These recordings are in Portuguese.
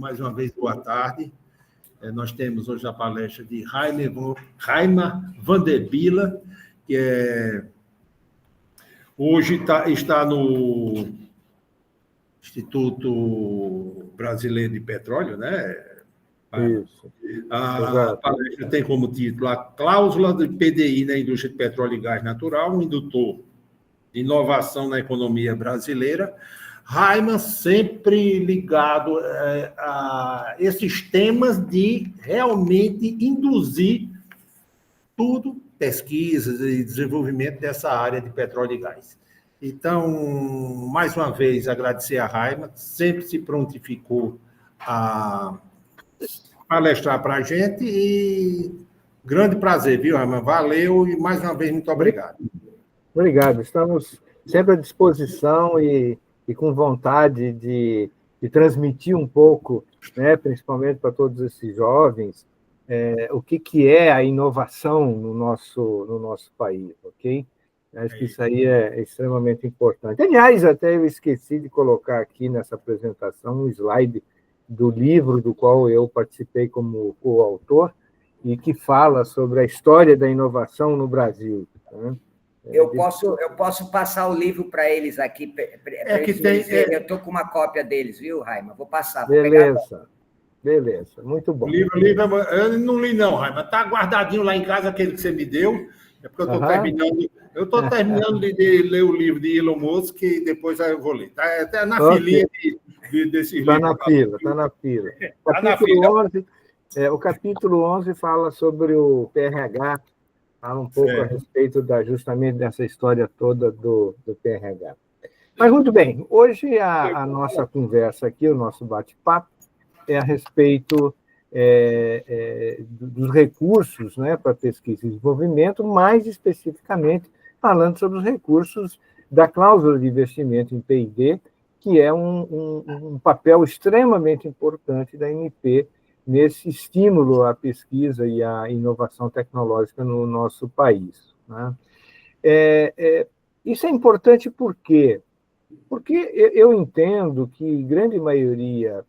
mais uma vez, boa tarde. Nós temos hoje a palestra de Rainer van der Billa, que hoje está no Instituto Brasileiro de Petróleo, né? Isso. A palestra tem como título a cláusula de PDI na indústria de petróleo e gás natural, um indutor de inovação na economia brasileira. Rainer sempre ligado a esses temas de realmente induzir tudo, pesquisas e desenvolvimento dessa área de petróleo e gás. Então, mais uma vez, agradecer a Rainer, sempre se prontificou a palestrar para a gente e grande prazer, viu, Rainer? Valeu e mais uma vez, muito obrigado. Obrigado, estamos sempre à disposição e com vontade de transmitir um pouco, né, principalmente para todos esses jovens, o que é a inovação no nosso país, ok? Acho que isso aí é extremamente importante. Aliás, até eu esqueci de colocar aqui nessa apresentação um slide do livro do qual eu participei como coautor e que fala sobre a história da inovação no Brasil, né? Eu posso passar o livro para eles aqui. Eu estou com uma cópia deles, viu, Raima? Vou passar. Beleza, muito bom. O livro, eu não li, não, Raima. Está guardadinho lá em casa, aquele que você me deu. É porque eu estou terminando. Eu estou terminando de ler o livro de Elon Musk e depois eu vou ler. Está na filinha desse livro. Está na fila. O capítulo 11 fala sobre o PRH. Fala um pouco a respeito justamente dessa história toda do PRH. Mas, muito bem, hoje a nossa conversa aqui, o nosso bate-papo, é a respeito dos recursos, né, para pesquisa e desenvolvimento, mais especificamente falando sobre os recursos da cláusula de investimento em P&D, que é um papel extremamente importante da ANP nesse estímulo à pesquisa e à inovação tecnológica no nosso país, né? Isso é importante por quê? Porque eu entendo que grande maioria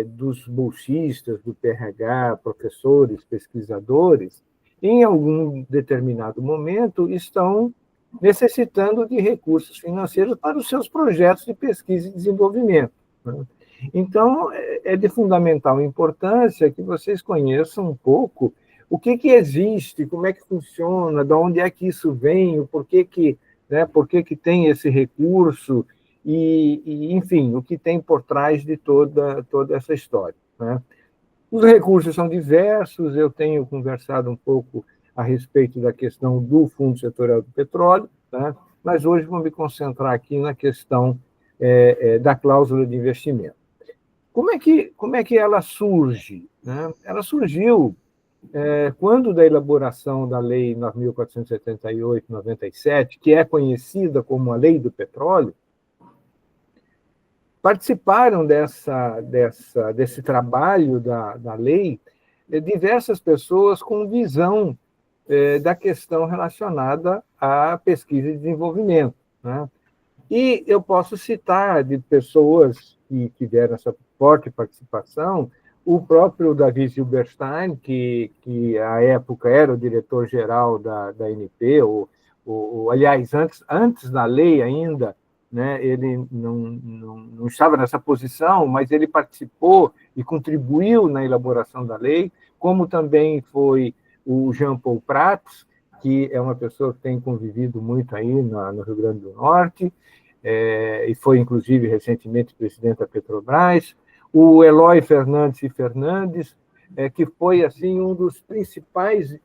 dos bolsistas do PRH, professores, pesquisadores, em algum determinado momento estão necessitando de recursos financeiros para os seus projetos de pesquisa e desenvolvimento, né? Então, é de fundamental importância que vocês conheçam um pouco o que existe, como é que funciona, de onde é que isso vem, o porquê que tem esse recurso e, enfim, o que tem por trás de toda essa história, né? Os recursos são diversos, eu tenho conversado um pouco a respeito da questão do Fundo Setorial do Petróleo, né? Mas hoje vou me concentrar aqui na questão da cláusula de investimento. Como é que ela surge, né? Ela surgiu quando da elaboração da Lei 9.478/97, que é conhecida como a Lei do Petróleo, participaram desse trabalho da lei diversas pessoas com visão da questão relacionada à pesquisa e desenvolvimento, né? E eu posso citar de pessoas que tiveram essa forte participação, o próprio Davi Silberstein, que à época era o diretor-geral da ANP, aliás, antes da lei ainda, né, ele não estava nessa posição, mas ele participou e contribuiu na elaboração da lei, como também foi o Jean Paul Prats, que é uma pessoa que tem convivido muito aí no Rio Grande do Norte, e foi, inclusive, recentemente presidente da Petrobras, o Eloy Fernandes, que foi assim um dos principais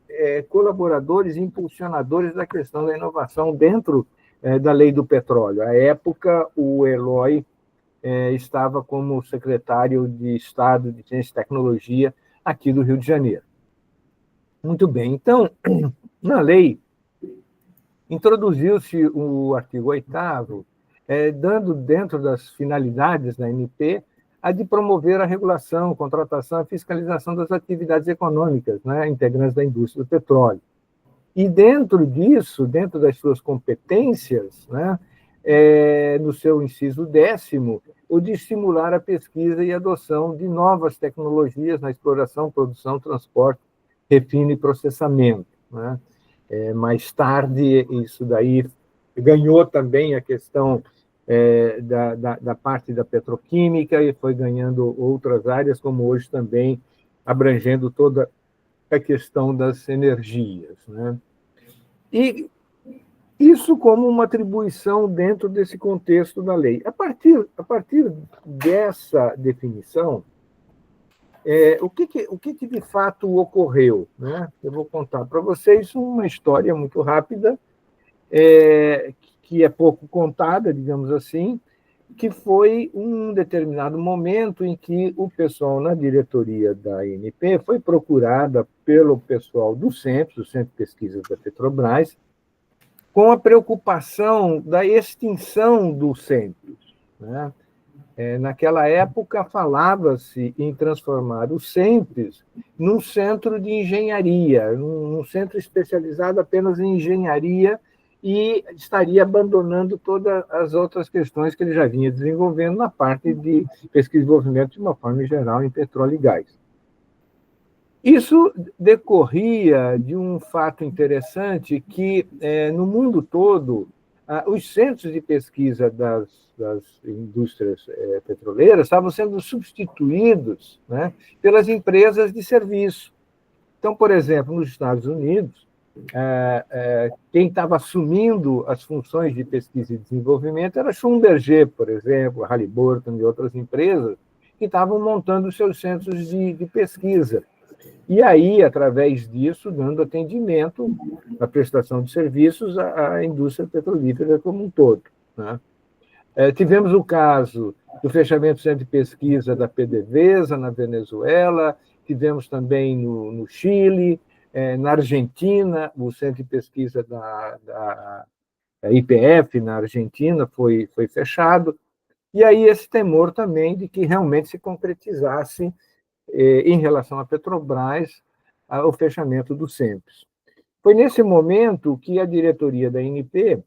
colaboradores e impulsionadores da questão da inovação dentro da Lei do Petróleo. À época, o Eloy estava como secretário de Estado de Ciência e Tecnologia aqui do Rio de Janeiro. Muito bem, então, na lei, introduziu-se o artigo 8º, dando dentro das finalidades da ANP a de promover a regulação, contratação e fiscalização das atividades econômicas, né, integrantes da indústria do petróleo. E dentro disso, dentro das suas competências, né, no seu inciso 10º, o de estimular a pesquisa e adoção de novas tecnologias na exploração, produção, transporte, refino e processamento, né? Mais tarde, isso daí ganhou também a questão da parte da petroquímica e foi ganhando outras áreas, como hoje também abrangendo toda a questão das energias, né? E isso como uma atribuição dentro desse contexto da lei. A partir dessa definição, o que de fato ocorreu, né? Eu vou contar para vocês uma história muito rápida, que é pouco contada, digamos assim, que foi um determinado momento em que o pessoal na diretoria da ANP foi procurada pelo pessoal do Centro de Pesquisas da Petrobras, com a preocupação da extinção dos centros, né? Naquela época, falava-se em transformar o CENPES num centro de engenharia, num centro especializado apenas em engenharia, e estaria abandonando todas as outras questões que ele já vinha desenvolvendo na parte de pesquisa e desenvolvimento, de uma forma geral, em petróleo e gás. Isso decorria de um fato interessante que, no mundo todo, os centros de pesquisa das indústrias petroleiras estavam sendo substituídos, né, pelas empresas de serviço. Então, por exemplo, nos Estados Unidos, quem estava assumindo as funções de pesquisa e desenvolvimento era Schlumberger, por exemplo, Halliburton e outras empresas que estavam montando seus centros de pesquisa. E aí, através disso, dando atendimento à prestação de serviços à indústria petrolífera como um todo, né? Tivemos o caso do fechamento do centro de pesquisa da PDVSA, na Venezuela, tivemos também no Chile, na Argentina, o centro de pesquisa da YPF, na Argentina, foi fechado, e aí esse temor também de que realmente se concretizasse, em relação à Petrobras, o fechamento do CENPES. Foi nesse momento que a diretoria da ANP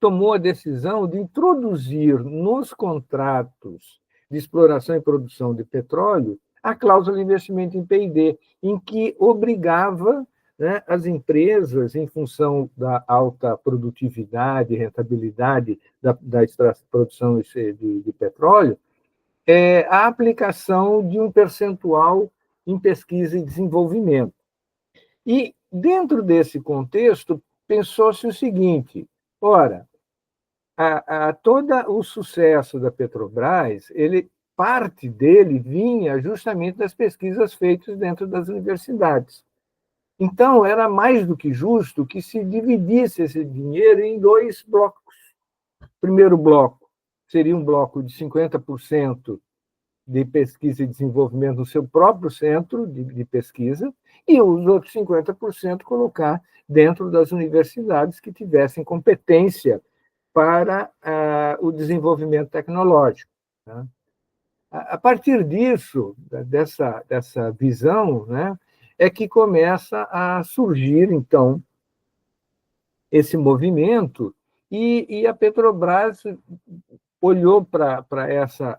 tomou a decisão de introduzir nos contratos de exploração e produção de petróleo a cláusula de investimento em P&D, em que obrigava, né, as empresas, em função da alta produtividade e rentabilidade da produção de petróleo, a aplicação de um percentual em pesquisa e desenvolvimento. E, dentro desse contexto, pensou-se o seguinte: ora, todo o sucesso da Petrobras, parte dele vinha justamente das pesquisas feitas dentro das universidades. Então, era mais do que justo que se dividisse esse dinheiro em 2 blocos. O primeiro bloco seria um bloco de 50% de pesquisa e desenvolvimento no seu próprio centro de pesquisa, e os outros 50% colocar dentro das universidades que tivessem competência para o desenvolvimento tecnológico, né? A partir disso, dessa visão, né, é que começa a surgir, então, esse movimento, e a Petrobras olhou para essa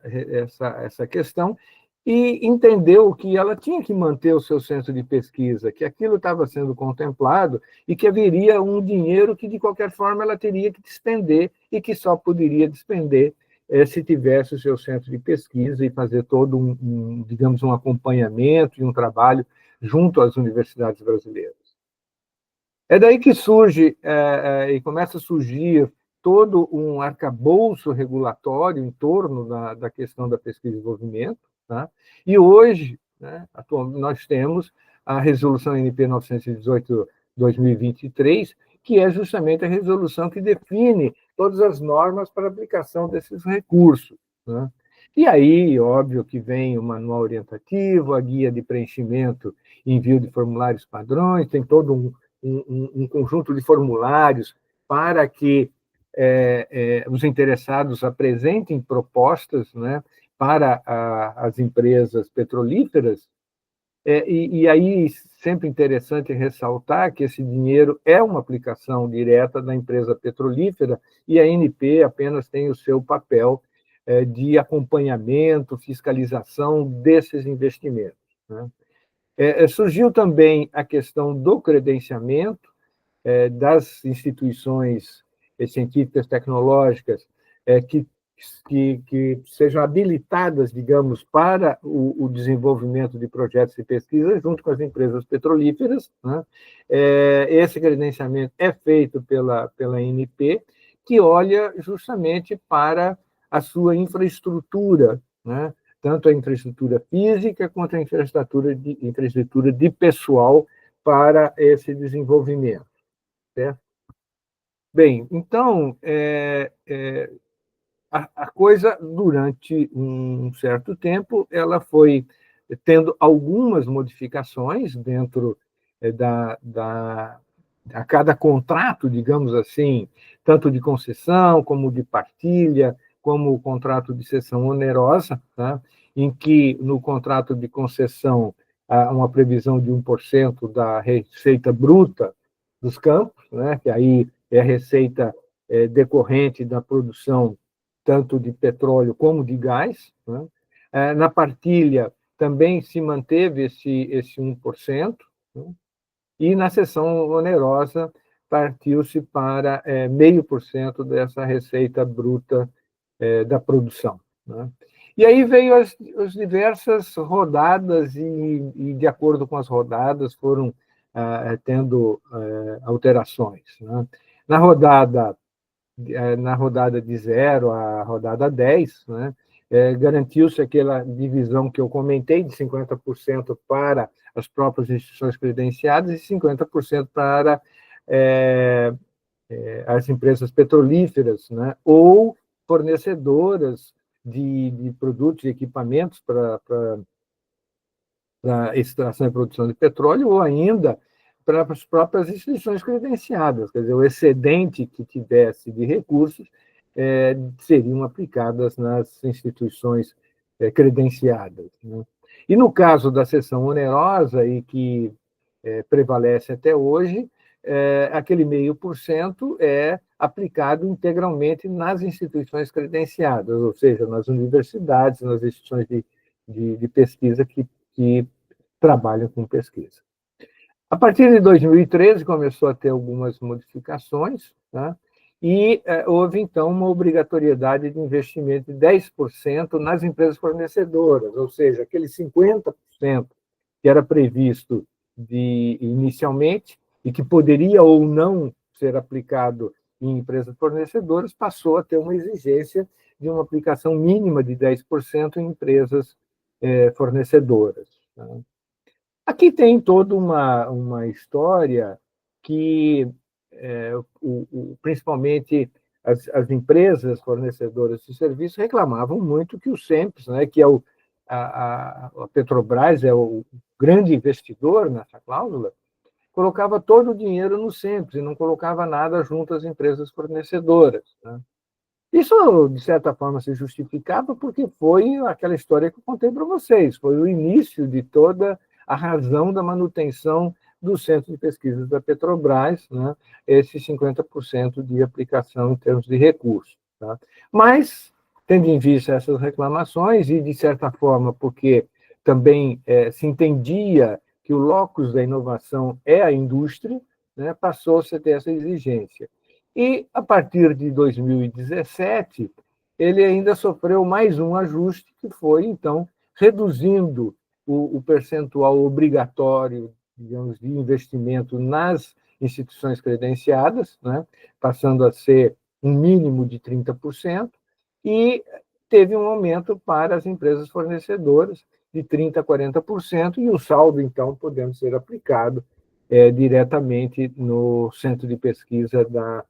questão e entendeu que ela tinha que manter o seu centro de pesquisa, que aquilo estava sendo contemplado e que haveria um dinheiro que, de qualquer forma, ela teria que despender e que só poderia despender se tivesse o seu centro de pesquisa e fazer todo digamos, um acompanhamento e um trabalho junto às universidades brasileiras. É daí que surge e começa a surgir todo um arcabouço regulatório em torno da questão da pesquisa e desenvolvimento, tá? E hoje, né, nós temos a Resolução NP 918/2023, que é justamente a resolução que define todas as normas para aplicação desses recursos, né? E aí, óbvio que vem o manual orientativo, a guia de preenchimento e envio de formulários padrões, tem todo um conjunto de formulários para que os interessados apresentem propostas, né, para as empresas petrolíferas, e aí sempre interessante ressaltar que esse dinheiro é uma aplicação direta da empresa petrolífera e a ANP apenas tem o seu papel de acompanhamento, fiscalização desses investimentos, né? Surgiu também a questão do credenciamento das instituições científicas, tecnológicas, que sejam habilitadas, digamos, para o desenvolvimento de projetos de pesquisa junto com as empresas petrolíferas, né? Esse credenciamento é feito pela ANP, que olha justamente para a sua infraestrutura, né? Tanto a infraestrutura física quanto a infraestrutura de pessoal para esse desenvolvimento, certo? Bem, então, a coisa, durante um certo tempo, ela foi tendo algumas modificações dentro a cada contrato, digamos assim, tanto de concessão, como de partilha, como o contrato de cessão onerosa, tá? Em que, no contrato de concessão, há uma previsão de 1% da receita bruta dos campos, né? Que aí é a receita decorrente da produção tanto de petróleo como de gás, né? Na partilha também se manteve esse 1%, né? E na cessão onerosa partiu-se para 0,5% dessa receita bruta da produção, né? E aí veio as diversas rodadas e, de acordo com as rodadas, foram tendo alterações, né? Na rodada de 0 à rodada 10, né, garantiu-se aquela divisão que eu comentei, de 50% para as próprias instituições credenciadas e 50% para as empresas petrolíferas, né, ou fornecedoras de produtos e equipamentos para extração e produção de petróleo, ou ainda para as próprias instituições credenciadas, quer dizer, o excedente que tivesse de recursos seriam aplicadas nas instituições credenciadas, né? E no caso da cessão onerosa, e que prevalece até hoje, aquele 0,5% é aplicado integralmente nas instituições credenciadas, ou seja, nas universidades, nas instituições de pesquisa que trabalham com pesquisa. A partir de 2013, começou a ter algumas modificações, tá? E houve, então, uma obrigatoriedade de investimento de 10% nas empresas fornecedoras, ou seja, aquele 50% que era previsto inicialmente e que poderia ou não ser aplicado em empresas fornecedoras, passou a ter uma exigência de uma aplicação mínima de 10% em empresas fornecedoras, tá? Aqui tem toda uma história que, principalmente, as empresas fornecedoras de serviços reclamavam muito que o SEMPES, né, que é a Petrobras é o grande investidor nessa cláusula, colocava todo o dinheiro no SEMPES e não colocava nada junto às empresas fornecedoras, né? Isso, de certa forma, se justificava porque foi aquela história que eu contei para vocês, foi o início de toda a razão da manutenção do Centro de Pesquisas da Petrobras, né, esse 50% de aplicação em termos de recursos, tá? Mas, tendo em vista essas reclamações, e, de certa forma, porque também se entendia que o locus da inovação é a indústria, né, passou-se a ter essa exigência. E, a partir de 2017, ele ainda sofreu mais um ajuste, que foi, então, reduzindo o percentual obrigatório, digamos, de investimento nas instituições credenciadas, né, passando a ser um mínimo de 30%, e teve um aumento para as empresas fornecedoras de 30% a 40%, e o saldo, então, podendo ser aplicado diretamente no centro de pesquisa da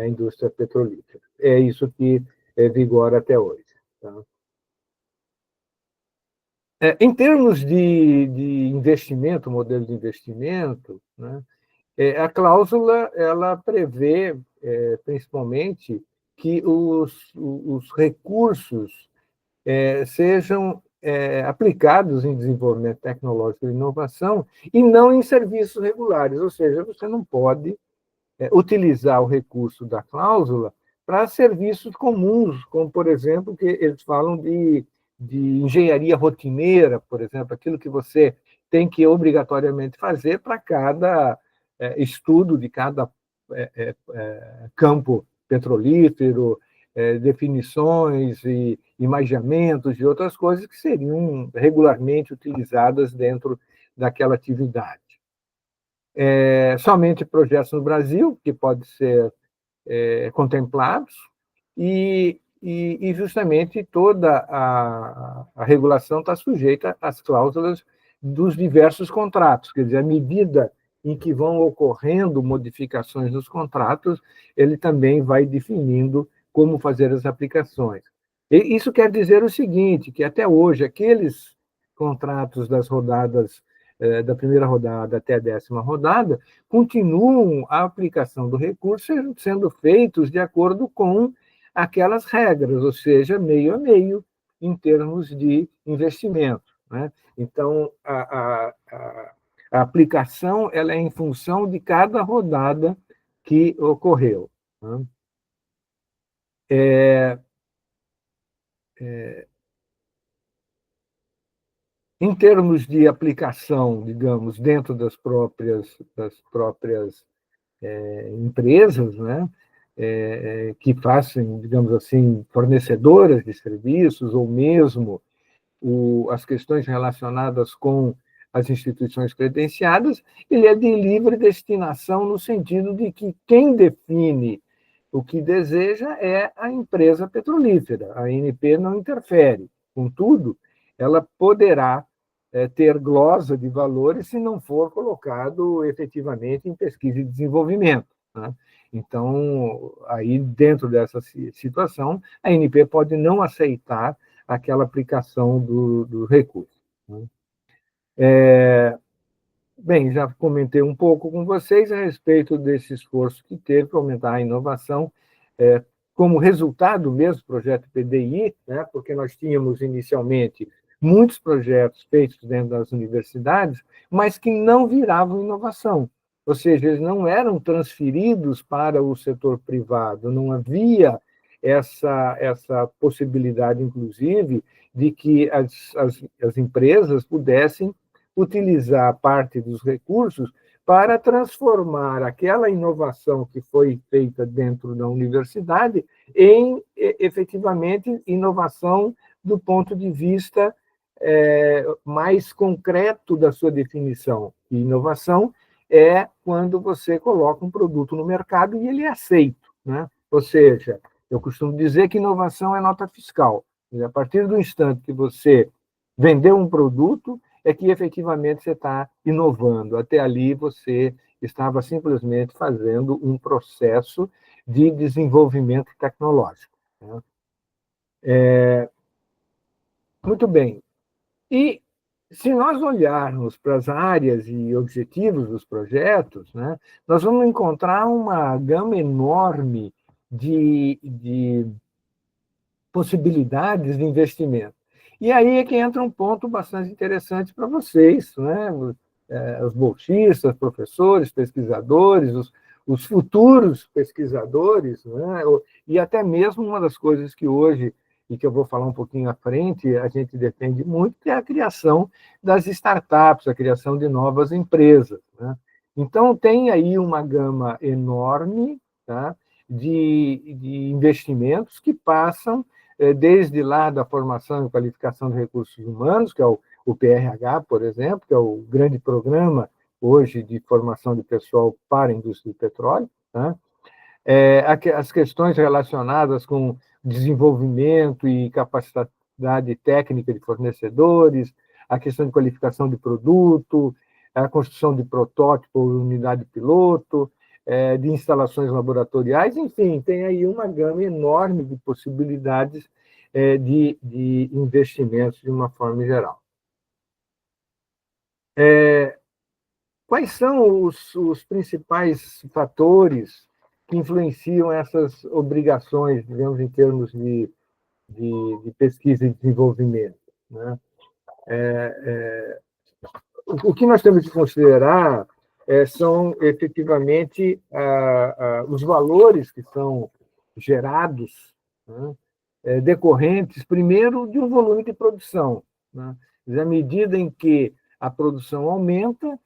indústria petrolífera. É isso que vigora até hoje, tá? Em termos de investimento, modelo de investimento, né, a cláusula ela prevê, principalmente, que os recursos sejam aplicados em desenvolvimento tecnológico e inovação e não em serviços regulares, ou seja, você não pode utilizar o recurso da cláusula para serviços comuns, como, por exemplo, que eles falam de engenharia rotineira, por exemplo, aquilo que você tem que obrigatoriamente fazer para cada estudo de cada campo petrolífero, definições e imaginamentos e outras coisas que seriam regularmente utilizadas dentro daquela atividade. Somente projetos no Brasil, que podem ser contemplados, e justamente toda a regulação está sujeita às cláusulas dos diversos contratos, quer dizer, à medida em que vão ocorrendo modificações nos contratos, ele também vai definindo como fazer as aplicações. E isso quer dizer o seguinte, que até hoje, aqueles contratos das rodadas, da primeira rodada até a 10ª rodada, continuam a aplicação do recurso sendo feitos de acordo com aquelas regras, ou seja, meio a meio, em termos de investimento, né? Então, a aplicação ela é em função de cada rodada que ocorreu, né? Em termos de aplicação, digamos, dentro das próprias empresas, né, que façam, digamos assim, fornecedoras de serviços, ou mesmo as questões relacionadas com as instituições credenciadas, ele é de livre destinação no sentido de que quem define o que deseja é a empresa petrolífera. A ANP não interfere. Contudo, ela poderá ter glosa de valores se não for colocado efetivamente em pesquisa e desenvolvimento, né? Então, aí, dentro dessa situação, a ANP pode não aceitar aquela aplicação do recurso, né? Bem, já comentei um pouco com vocês a respeito desse esforço que teve para aumentar a inovação, como resultado mesmo do projeto PDI, né, porque nós tínhamos inicialmente muitos projetos feitos dentro das universidades, mas que não viravam inovação, ou seja, eles não eram transferidos para o setor privado, não havia essa possibilidade, inclusive, de que as empresas pudessem utilizar parte dos recursos para transformar aquela inovação que foi feita dentro da universidade em, efetivamente, inovação do ponto de vista mais concreto da sua definição. E inovação é quando você coloca um produto no mercado e ele é aceito, né? Ou seja, eu costumo dizer que inovação é nota fiscal. A partir do instante que você vendeu um produto, é que efetivamente você está inovando. Até ali você estava simplesmente fazendo um processo de desenvolvimento tecnológico, né? Muito bem. E se nós olharmos para as áreas e objetivos dos projetos, né, nós vamos encontrar uma gama enorme de possibilidades de investimento. E aí é que entra um ponto bastante interessante para vocês, né? Os bolsistas, professores, pesquisadores, os futuros pesquisadores, né? E até mesmo uma das coisas que hoje, e que eu vou falar um pouquinho à frente, a gente defende muito, que é a criação das startups, a criação de novas empresas, né? Então, tem aí uma gama enorme, tá, de investimentos que passam desde lá da formação e qualificação de recursos humanos, que é o PRH, por exemplo, que é o grande programa hoje de formação de pessoal para a indústria do petróleo, né? As questões relacionadas com desenvolvimento e capacidade técnica de fornecedores, a questão de qualificação de produto, a construção de protótipo ou unidade piloto, de instalações laboratoriais, enfim, tem aí uma gama enorme de possibilidades de investimentos de uma forma geral. Quais são os principais fatores que influenciam essas obrigações, digamos, em termos de pesquisa e desenvolvimento, né? O que nós temos que considerar são, efetivamente, os valores que são gerados, né, decorrentes, primeiro, de um volume de produção, né? À medida em que a produção aumenta,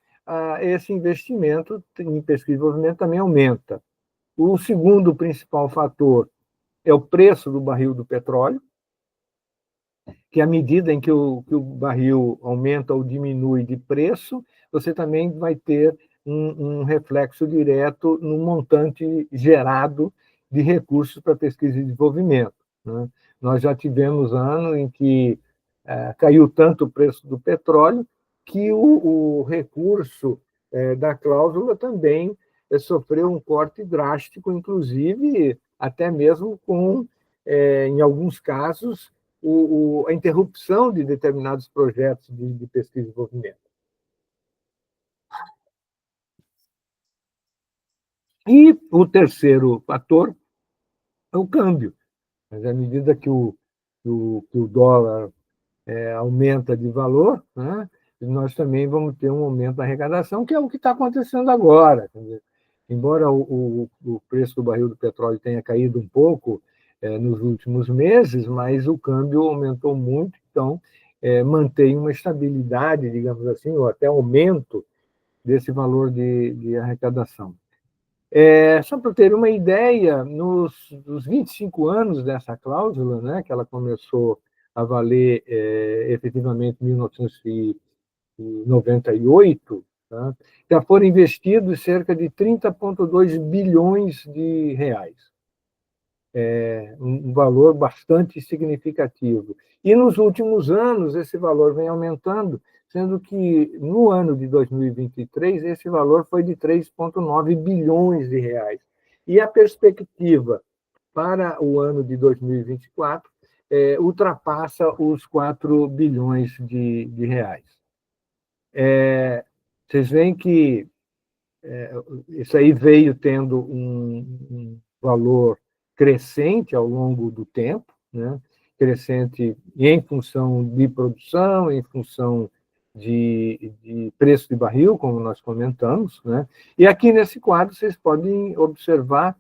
esse investimento em pesquisa e desenvolvimento também aumenta. O segundo principal fator é o preço do barril do petróleo, que à medida em que o barril aumenta ou diminui de preço, você também vai ter um reflexo direto no montante gerado de recursos para pesquisa e desenvolvimento, né? Nós já tivemos ano em que caiu tanto o preço do petróleo que o recurso da cláusula também sofreu um corte drástico, inclusive até mesmo com, em alguns casos, a interrupção de determinados projetos de pesquisa e desenvolvimento. E o terceiro fator é o câmbio. Mas à medida que o dólar aumenta de valor, né, nós também vamos ter um aumento da arrecadação, que é o que está acontecendo agora. Quer dizer, embora o preço do barril do petróleo tenha caído um pouco nos últimos meses, mas o câmbio aumentou muito, então mantém uma estabilidade, digamos assim, ou até aumento desse valor de arrecadação. Só para ter uma ideia, nos 25 anos dessa cláusula, né, que ela começou a valer efetivamente em 1998, tá, já foram investidos cerca de 30,2 bilhões de reais. Um valor bastante significativo. E nos últimos anos, esse valor vem aumentando, sendo que no ano de 2023, esse valor foi de 3,9 bilhões de reais. E a perspectiva para o ano de 2024 ultrapassa os 4 bilhões de reais. Vocês veem que isso aí veio tendo um valor crescente ao longo do tempo, né? Crescente em função de produção, em função de preço de barril, como nós comentamos, né? E aqui nesse quadro vocês podem observar,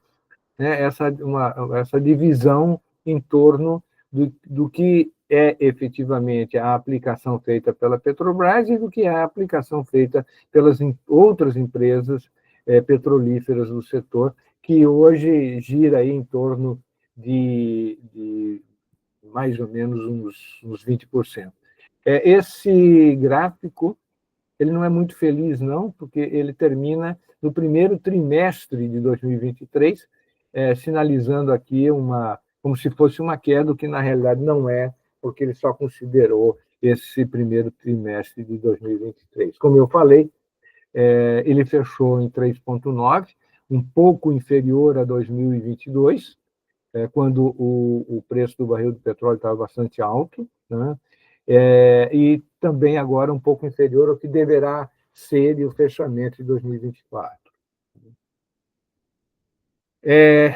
né, essa divisão em torno do que é efetivamente a aplicação feita pela Petrobras e do que é a aplicação feita pelas outras empresas petrolíferas do setor, que hoje gira aí em torno de mais ou menos uns 20%. Esse gráfico ele não é muito feliz, não, porque ele termina no primeiro trimestre de 2023, sinalizando aqui como se fosse uma queda, o que na realidade não é, porque ele só considerou esse primeiro trimestre de 2023. Como eu falei, ele fechou em 3,9, um pouco inferior a 2022, quando o preço do barril do petróleo estava bastante alto, né? E também agora um pouco inferior ao que deverá ser o fechamento de 2024.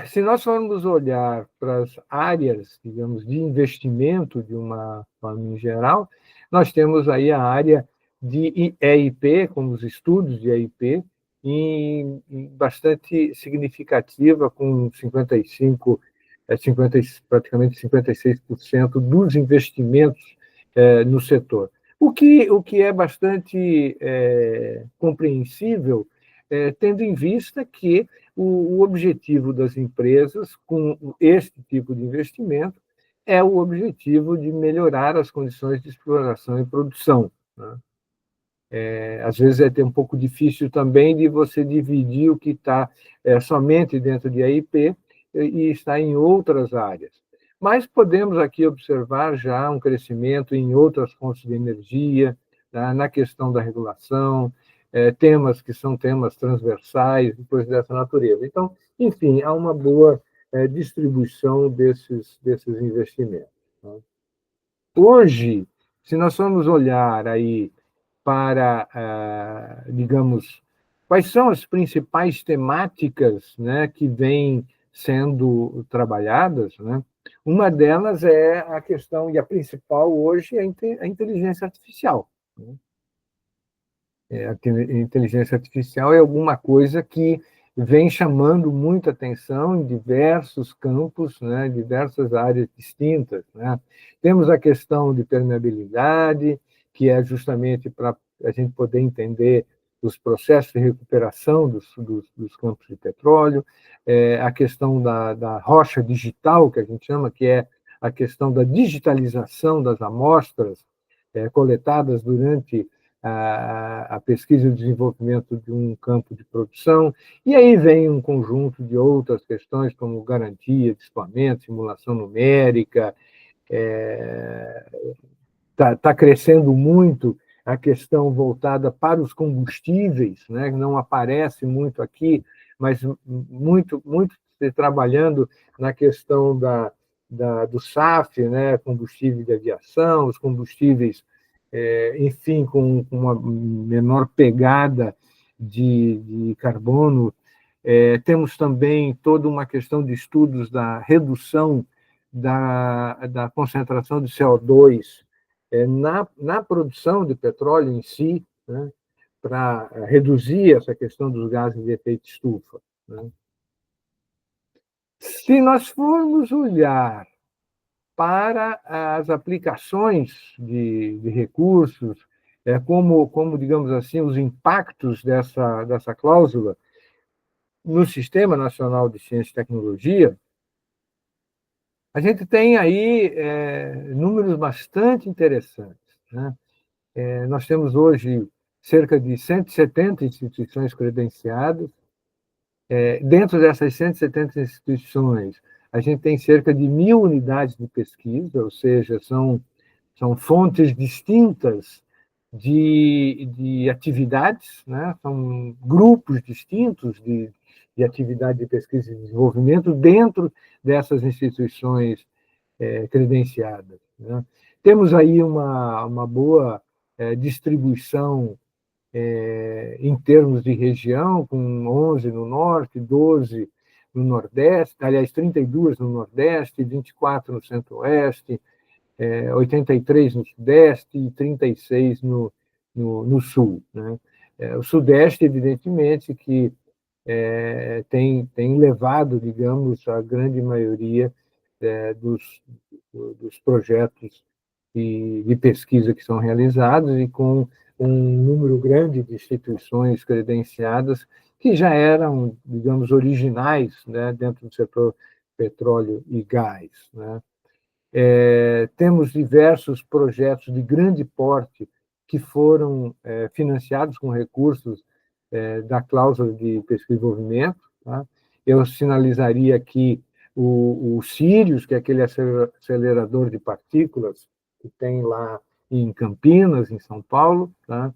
Se nós formos olhar para as áreas, digamos, de investimento de uma forma em geral, nós temos aí a área de EIP, como os estudos de EIP, bastante significativa, com praticamente 56% dos investimentos no setor. O que é bastante compreensível, tendo em vista que o objetivo das empresas com este tipo de investimento é o objetivo de melhorar as condições de exploração e produção, né? Às vezes é até um pouco difícil também de você dividir o que está somente dentro de AIP e está em outras áreas. Mas podemos aqui observar já um crescimento em outras fontes de energia, tá? Na questão da regulação, temas que são temas transversais e coisas dessa natureza. Então, enfim, há uma boa distribuição desses investimentos, tá? Hoje, se nós formos olhar aí para, digamos, quais são as principais temáticas, né, que vêm sendo trabalhadas, né? Uma delas é a questão, e a principal hoje, é a inteligência artificial. A inteligência artificial é alguma coisa que vem chamando muita atenção em diversos campos, né, diversas áreas distintas, né? Temos a questão de permeabilidade, que é justamente para a gente poder entender os processos de recuperação dos campos de petróleo, a questão da rocha digital, que a gente chama, que é a questão da digitalização das amostras coletadas durante a pesquisa e o desenvolvimento de um campo de produção, e aí vem um conjunto de outras questões, como garantia de escoamento, simulação numérica. Tá crescendo muito a questão voltada para os combustíveis, né? Não aparece muito aqui, mas muito se trabalhando na questão do SAF, né? Combustível de aviação, os combustíveis, enfim, com uma menor pegada de carbono. Temos também toda uma questão de estudos da redução da concentração de CO2 na produção de petróleo em si, né, para reduzir essa questão dos gases de efeito estufa, né. Se nós formos olhar para as aplicações de recursos, como, digamos assim, os impactos dessa cláusula no Sistema Nacional de Ciência e Tecnologia, a gente tem aí números bastante interessantes, né? Nós temos hoje cerca de 170 instituições credenciadas. Dentro dessas 170 instituições, a gente tem cerca de 1.000 unidades de pesquisa, ou seja, são fontes distintas de atividades, né? São grupos distintos de atividade de pesquisa e desenvolvimento dentro dessas instituições credenciadas, né? Temos aí uma boa distribuição em termos de região, com 11 no norte, 12 no nordeste, aliás, 32 no nordeste, 24 no centro-oeste, 83 no sudeste e 36 no sul, né? O sudeste, evidentemente, que tem levado, digamos, a grande maioria dos projetos de pesquisa que são realizados, e com um número grande de instituições credenciadas que já eram, digamos, originais, né, dentro do setor petróleo e gás, né? Temos diversos projetos de grande porte que foram financiados com recursos da cláusula de pesquisa e desenvolvimento, tá? Eu sinalizaria aqui o Sirius, que é aquele acelerador de partículas que tem lá em Campinas, em São Paulo, tá?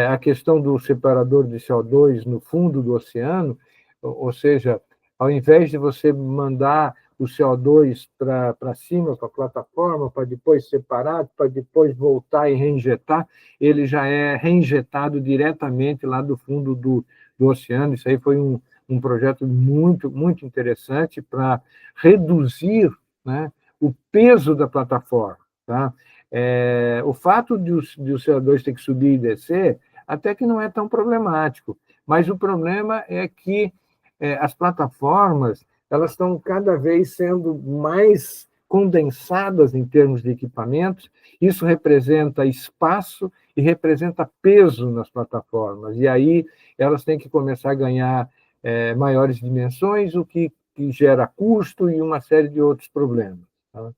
A questão do separador de CO2 no fundo do oceano, ou seja, ao invés de você mandar o CO2 para cima, para a plataforma, para depois separar, para depois voltar e reinjetar, ele já é reinjetado diretamente lá do fundo do oceano. Isso aí foi um projeto muito, muito interessante para reduzir, né, o peso da plataforma, tá? O fato de o CO2 ter que subir e descer, até que não é tão problemático, mas o problema é que as plataformas elas estão cada vez sendo mais condensadas em termos de equipamentos. Isso representa espaço e representa peso nas plataformas, e aí elas têm que começar a ganhar maiores dimensões, o que gera custo e uma série de outros problemas, tá?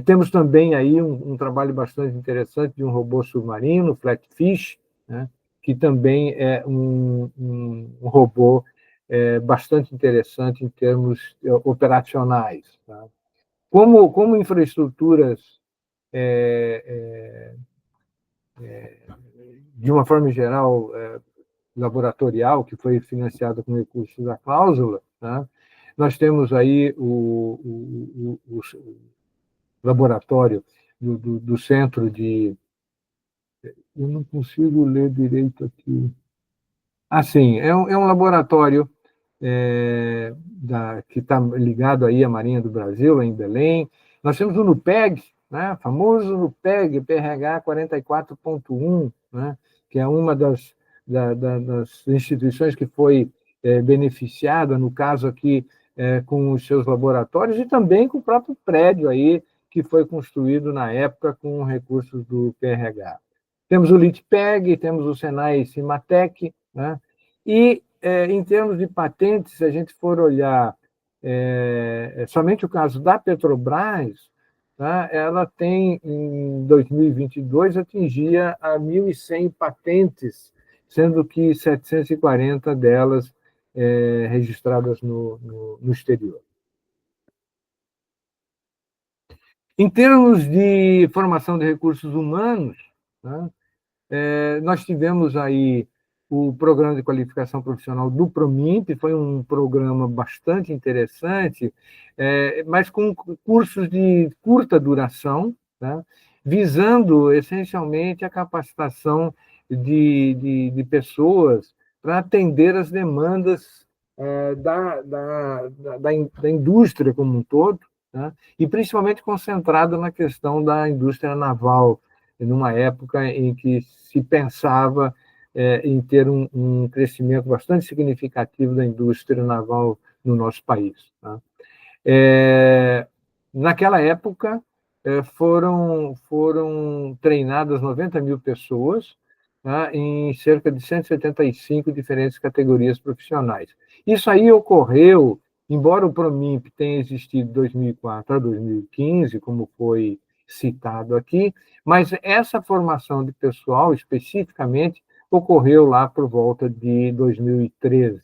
Temos também aí um trabalho bastante interessante de um robô submarino, Flatfish, né, que também é um robô bastante interessante em termos operacionais, tá? Como infraestruturas de uma forma geral laboratorial, que foi financiada com recursos da cláusula, tá? Nós temos aí o laboratório do centro de... Eu não consigo ler direito aqui. Sim, é um laboratório que está ligado aí à Marinha do Brasil, lá em Belém. Nós temos o NUPEG, né, famoso NUPEG, PRH 44.1, né, que é uma das instituições que foi beneficiada, no caso aqui, com os seus laboratórios e também com o próprio prédio aí, que foi construído na época com recursos do PRH. Temos o LITPEG, temos o Senai Cimatec, né? E, em termos de patentes, se a gente for olhar somente o caso da Petrobras, tá? Ela tem, em 2022, atingia a 1.100 patentes, sendo que 740 delas registradas no exterior. Em termos de formação de recursos humanos, né, nós tivemos aí o Programa de Qualificação Profissional do PROMIMP, foi um programa bastante interessante, mas com cursos de curta duração, tá? Visando essencialmente a capacitação de pessoas para atender as demandas da indústria como um todo, né? E principalmente concentrado na questão da indústria naval, numa época em que se pensava em ter um crescimento bastante significativo da indústria naval no nosso país. Tá? Naquela época, foram treinadas 90 mil pessoas, tá, em cerca de 175 diferentes categorias profissionais. Isso aí ocorreu, embora o PROMIMP tenha existido de 2004 a 2015, como foi citado aqui, mas essa formação de pessoal, especificamente, ocorreu lá por volta de 2013.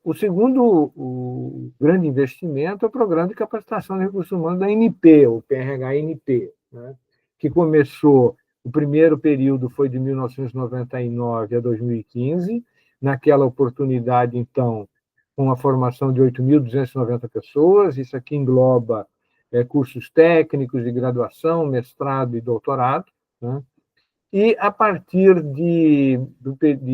O segundo grande investimento é o Programa de Capacitação de Recursos Humanos da ANP, o PRH-ANP, né, que começou, o primeiro período foi de 1999 a 2015, naquela oportunidade, então, com a formação de 8.290 pessoas, isso aqui engloba cursos técnicos de graduação, mestrado e doutorado, né? E, a partir de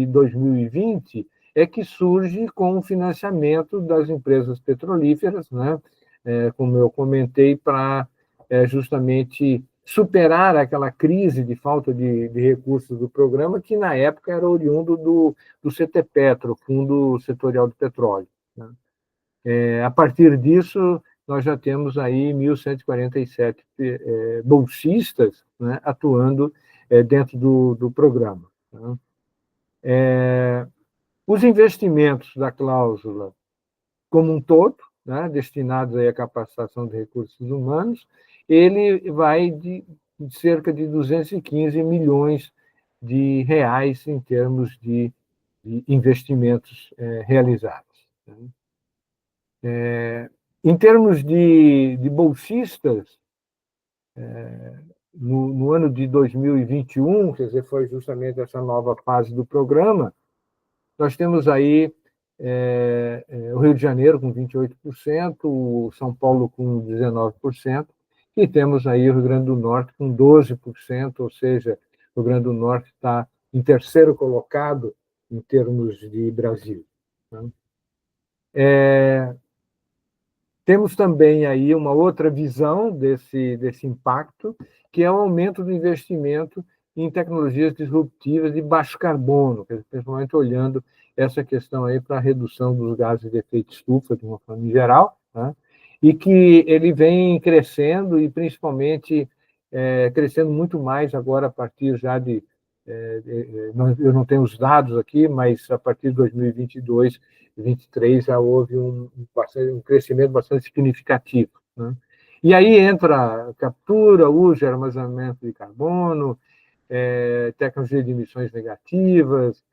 2020, é que surge com o financiamento das empresas petrolíferas, né? Como eu comentei, para justamente superar aquela crise de falta de recursos do programa, que, na época, era oriundo do CTPetro, Fundo Setorial do Petróleo, né? A partir disso, nós já temos aí 1.147 bolsistas, né, atuando dentro do programa. Né? Os investimentos da cláusula como um todo, né, destinados aí à capacitação de recursos humanos, ele vai de cerca de 215 milhões de reais em termos de investimentos realizados. Né? Em termos de bolsistas, no ano de 2021, quer dizer, foi justamente essa nova fase do programa, nós temos aí o Rio de Janeiro com 28%, o São Paulo com 19%, e temos aí o Rio Grande do Norte com 12%, ou seja, o Rio Grande do Norte está em terceiro colocado em termos de Brasil. Né? Temos também aí uma outra visão desse impacto, que é o aumento do investimento em tecnologias disruptivas de baixo carbono, principalmente olhando essa questão aí para a redução dos gases de efeito estufa, de uma forma geral, né? E que ele vem crescendo e, principalmente, crescendo muito mais agora a partir já de... eu não tenho os dados aqui, mas a partir de 2022, 2023, já houve um crescimento bastante significativo. Né? E aí entra captura, uso e armazenamento de carbono, tecnologia de emissões negativas,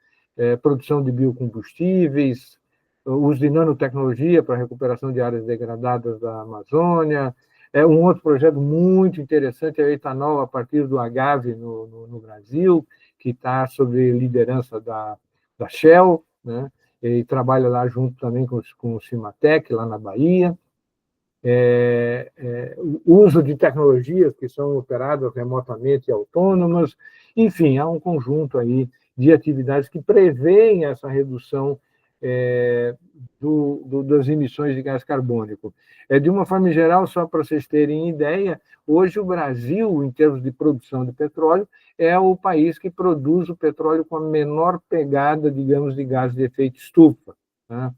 produção de biocombustíveis, uso de nanotecnologia para a recuperação de áreas degradadas da Amazônia. Um outro projeto muito interessante é o etanol a partir do agave no Brasil, que está sob liderança da Shell, né? E trabalha lá junto também com o Cimatec, lá na Bahia. O uso de tecnologias que são operadas remotamente e autônomas. Enfim, há um conjunto aí de atividades que prevêem essa redução das emissões de gás carbônico. De uma forma geral, só para vocês terem ideia, hoje o Brasil, em termos de produção de petróleo, é o país que produz o petróleo com a menor pegada, digamos, de gás de efeito estufa. Tá?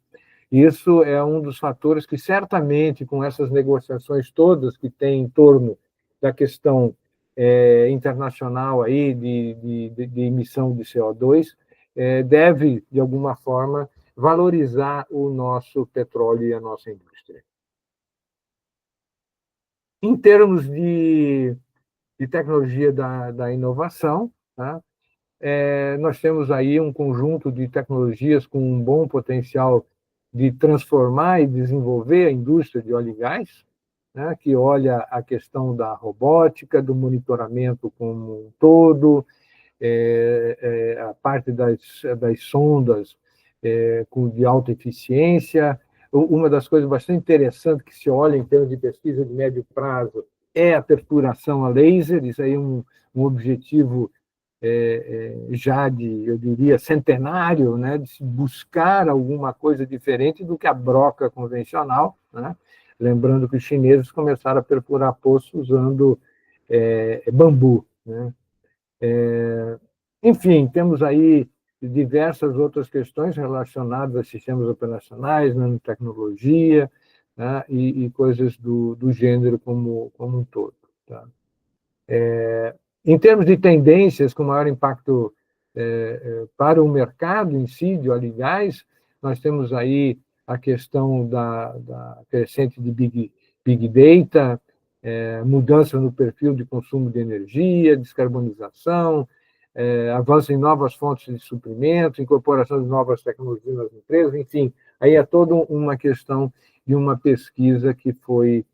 Isso é um dos fatores que, certamente, com essas negociações todas que tem em torno da questão internacional aí de emissão de CO2, deve, de alguma forma, valorizar o nosso petróleo e a nossa indústria. Em termos de tecnologia da inovação, tá? Nós temos aí um conjunto de tecnologias com um bom potencial de transformar e desenvolver a indústria de óleo e gás, né, que olha a questão da robótica, do monitoramento como um todo, a parte das sondas de alta eficiência. Uma das coisas bastante interessantes que se olha em termos de pesquisa de médio prazo é a perfuração a laser. Isso aí é um objetivo já eu diria, centenário, né, de se buscar alguma coisa diferente do que a broca convencional, né? Lembrando que os chineses começaram a perfurar poços usando bambu, né? Enfim, temos aí diversas outras questões relacionadas a sistemas operacionais, nanotecnologia, né, e coisas do gênero como um todo. Tá? Em termos de tendências com maior impacto para o mercado em si, de óleo e gás, nós temos aí a questão da crescente de Big Data, mudança no perfil de consumo de energia, descarbonização, avanço em novas fontes de suprimento, incorporação de novas tecnologias nas empresas, enfim, aí é toda uma questão de uma pesquisa que foi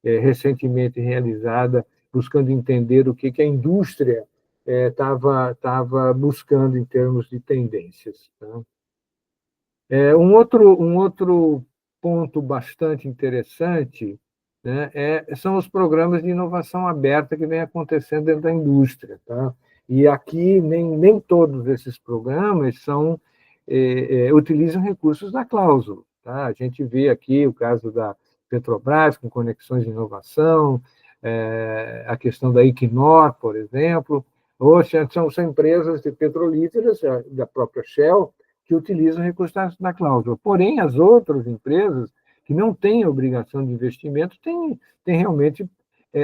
recentemente realizada, buscando entender o que a indústria estava buscando em termos de tendências. Tá? Um outro ponto bastante interessante, né, são os programas de inovação aberta que vem acontecendo dentro da indústria. Tá? E aqui nem todos esses programas utilizam recursos da cláusula. Tá? A gente vê aqui o caso da Petrobras, com conexões de inovação, a questão da Equinor, por exemplo, ou são empresas de petrolíferas, da própria Shell, que utilizam recursos da cláusula. Porém, as outras empresas que não têm obrigação de investimento têm realmente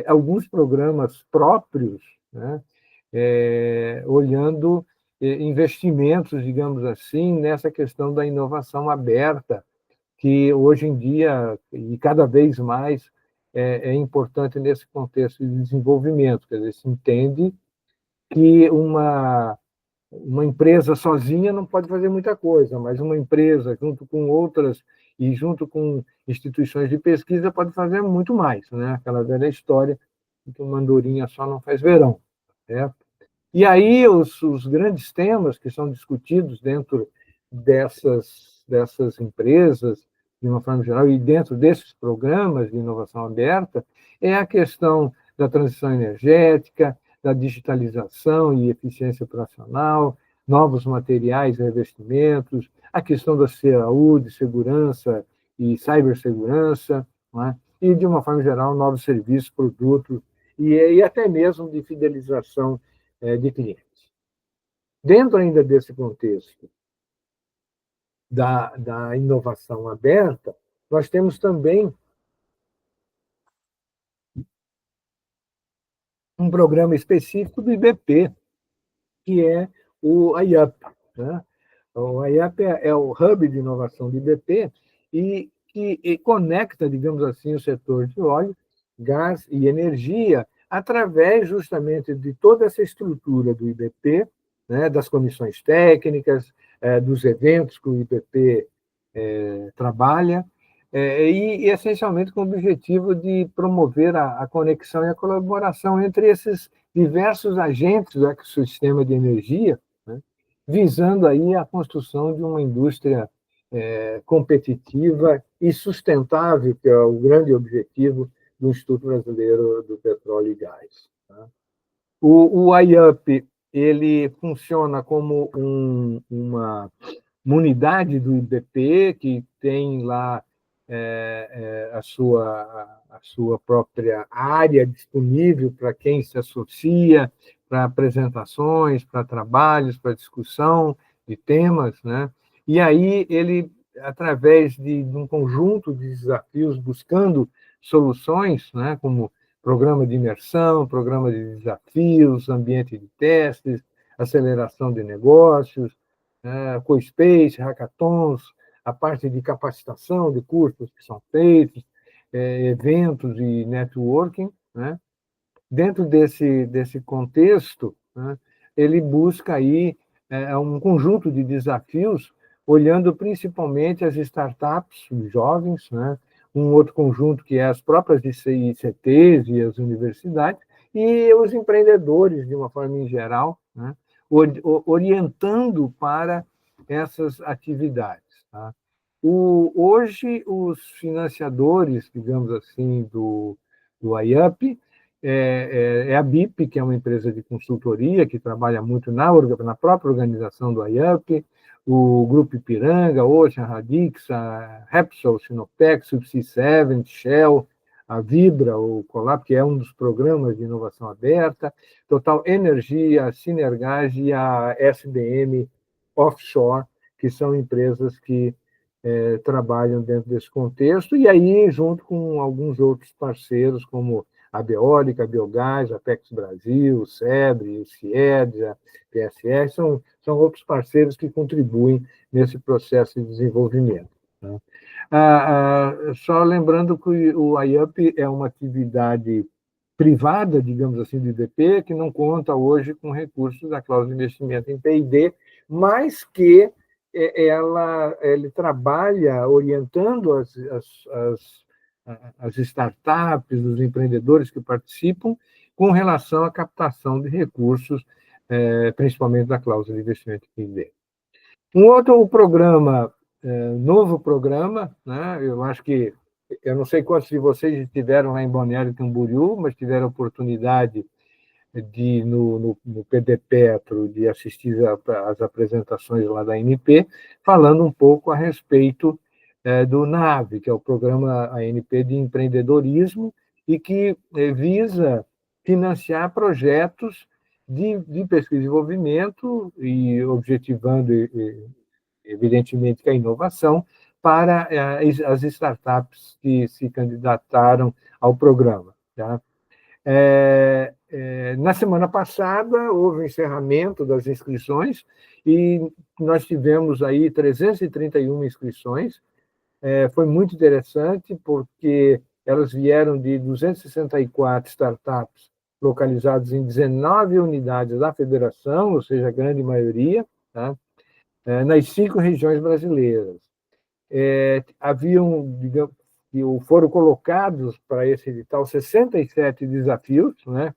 alguns programas próprios, né, olhando investimentos, digamos assim, nessa questão da inovação aberta, que hoje em dia, e cada vez mais, é importante nesse contexto de desenvolvimento. Quer dizer, se entende que uma empresa sozinha não pode fazer muita coisa, mas uma empresa, junto com outras e junto com instituições de pesquisa, pode fazer muito mais. Né? Aquela velha história de que uma andorinha só não faz verão. Certo? E aí os grandes temas que são discutidos dentro dessas empresas, de uma forma geral, e dentro desses programas de inovação aberta, é a questão da transição energética, da digitalização e eficiência operacional, novos materiais e revestimentos, a questão da saúde, segurança e cibersegurança, né? E, de uma forma geral, novos serviços, produtos e até mesmo de fidelização de clientes. Dentro ainda desse contexto da inovação aberta, nós temos também um programa específico do IBP, que é o IUP. Né? O IUP é o hub de inovação do IBP e que conecta, digamos assim, o setor de óleo, gás e energia através justamente de toda essa estrutura do IBP, né, das comissões técnicas, dos eventos que o IBP trabalha, e essencialmente com o objetivo de promover a conexão e a colaboração entre esses diversos agentes do ecossistema de energia, né, visando aí a construção de uma indústria competitiva e sustentável, que é o grande objetivo do Instituto Brasileiro do Petróleo e Gás. Tá? O IUP ele funciona como uma unidade do IBP que tem lá a sua própria área disponível para quem se associa, para apresentações, para trabalhos, para discussão de temas, né? E aí ele, através de um conjunto de desafios, buscando soluções, né? Como programa de imersão, programa de desafios, ambiente de testes, aceleração de negócios, co-space, hackathons, a parte de capacitação de cursos que são feitos, eventos e networking, né? Dentro desse contexto, né, ele busca aí um conjunto de desafios, olhando principalmente as startups, os jovens, né? Um outro conjunto que é as próprias ICTs e as universidades, e os empreendedores, de uma forma em geral, né? Orientando para essas atividades. Tá? Hoje, os financiadores, digamos assim, do IUP, a BIP, que é uma empresa de consultoria que trabalha muito na própria organização do IUP, o Grupo Ipiranga, Ocean, Radix, a Repsol, Sinopec, Subsea 7, Shell, a Vibra, o Colab, que é um dos programas de inovação aberta, Total Energia, a Sinergás e a SBM Offshore, que são empresas que trabalham dentro desse contexto, e aí, junto com alguns outros parceiros, como a Beólica, a Biogás, a Apex Brasil, o SEBRE, o CIEDS, a PSR, são outros parceiros que contribuem nesse processo de desenvolvimento. Né? Só lembrando que o IUP é uma atividade privada, digamos assim, do IBP, que não conta hoje com recursos da cláusula de investimento em P&D, mas que ele trabalha orientando as startups, os empreendedores que participam, com relação à captação de recursos, principalmente da cláusula de investimento em P&D. Um outro programa, novo programa, né, eu não sei quantos de vocês estiveram lá em Balneário Camboriú, mas tiveram a oportunidade de, no PD Petro, de assistir às apresentações lá da ANP, falando um pouco a respeito do NAVE, que é o programa ANP de empreendedorismo, e que visa financiar projetos de pesquisa e desenvolvimento, e objetivando, evidentemente, que a inovação, para as startups que se candidataram ao programa. Tá? Na semana passada, houve o encerramento das inscrições e nós tivemos aí 331 inscrições. Foi muito interessante, porque elas vieram de 264 startups localizadas em 19 unidades da federação, ou seja, a grande maioria, tá? Nas 5 regiões brasileiras. Digamos, foram colocados para esse edital 67 desafios, né?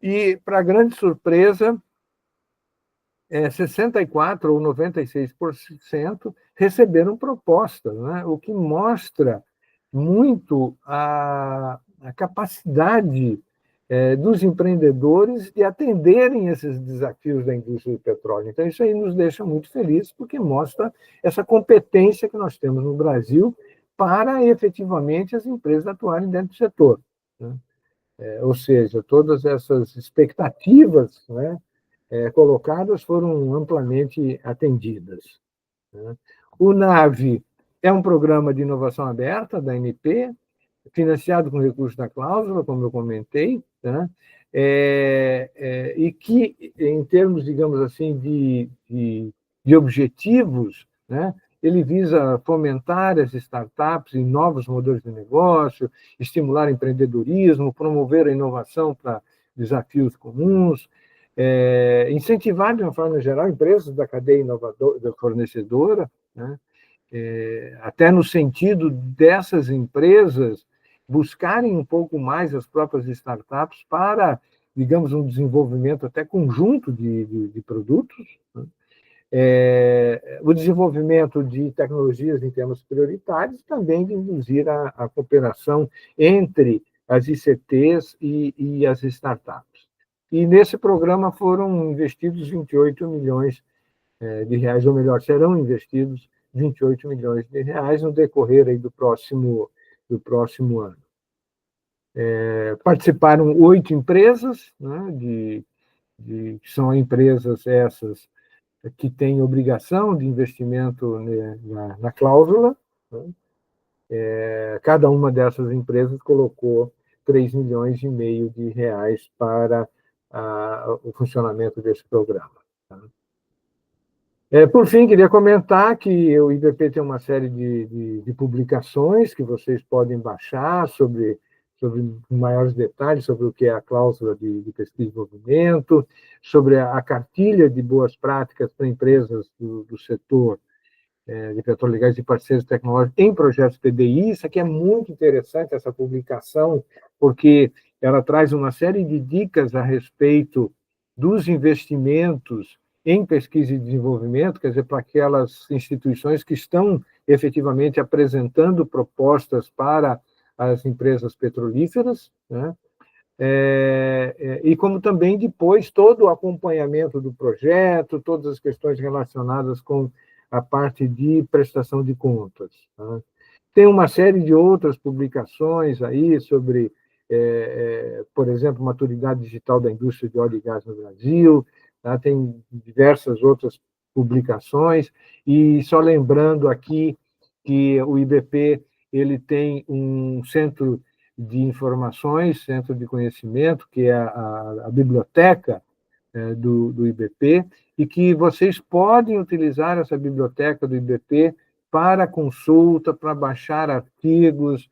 E, para grande surpresa, 64% ou 96% receberam propostas, né? O que mostra muito a capacidade dos empreendedores de atenderem esses desafios da indústria do petróleo. Então, isso aí nos deixa muito felizes, porque mostra essa competência que nós temos no Brasil para, efetivamente, as empresas atuarem dentro do setor. Né? Ou seja, todas essas expectativas, né, colocadas foram amplamente atendidas. Né? O NAVE é um programa de inovação aberta da ANP, financiado com recursos da cláusula, como eu comentei, né? E que, em termos, digamos assim, de objetivos, né? Ele visa fomentar as startups em novos modelos de negócio, estimular empreendedorismo, promover a inovação para desafios comuns, incentivar, de uma forma geral, empresas da cadeia inovadora, fornecedora, né? Até no sentido dessas empresas buscarem um pouco mais as próprias startups para, digamos, um desenvolvimento até conjunto de produtos, né? O desenvolvimento de tecnologias em temas prioritários, também de induzir a cooperação entre as ICTs e as startups. E nesse programa foram investidos 28 milhões de reais, ou melhor, serão investidos 28 milhões de reais no decorrer aí do próximo ano. Participaram 8 empresas, né, que são empresas essas que têm obrigação de investimento, né, na cláusula, né? Cada uma dessas empresas colocou 3,5 milhões de reais para o funcionamento desse programa. Tá? Por fim, queria comentar que o IBP tem uma série de publicações que vocês podem baixar sobre maiores detalhes sobre o que é a cláusula de pesquisa e desenvolvimento, sobre a cartilha de boas práticas para empresas do setor de petróleo e gás e parceiros tecnológicos em projetos PDI. Isso aqui é muito interessante, essa publicação, porque ela traz uma série de dicas a respeito dos investimentos em pesquisa e desenvolvimento, quer dizer, para aquelas instituições que estão efetivamente apresentando propostas para as empresas petrolíferas, né? E como também depois todo o acompanhamento do projeto, todas as questões relacionadas com a parte de prestação de contas. Tá? Tem uma série de outras publicações aí sobre, por exemplo, maturidade digital da indústria de óleo e gás no Brasil, tá? Tem diversas outras publicações, e só lembrando aqui que o IBP ele tem um centro de informações, centro de conhecimento, que é a biblioteca do IBP, e que vocês podem utilizar essa biblioteca do IBP para consulta, para baixar artigos,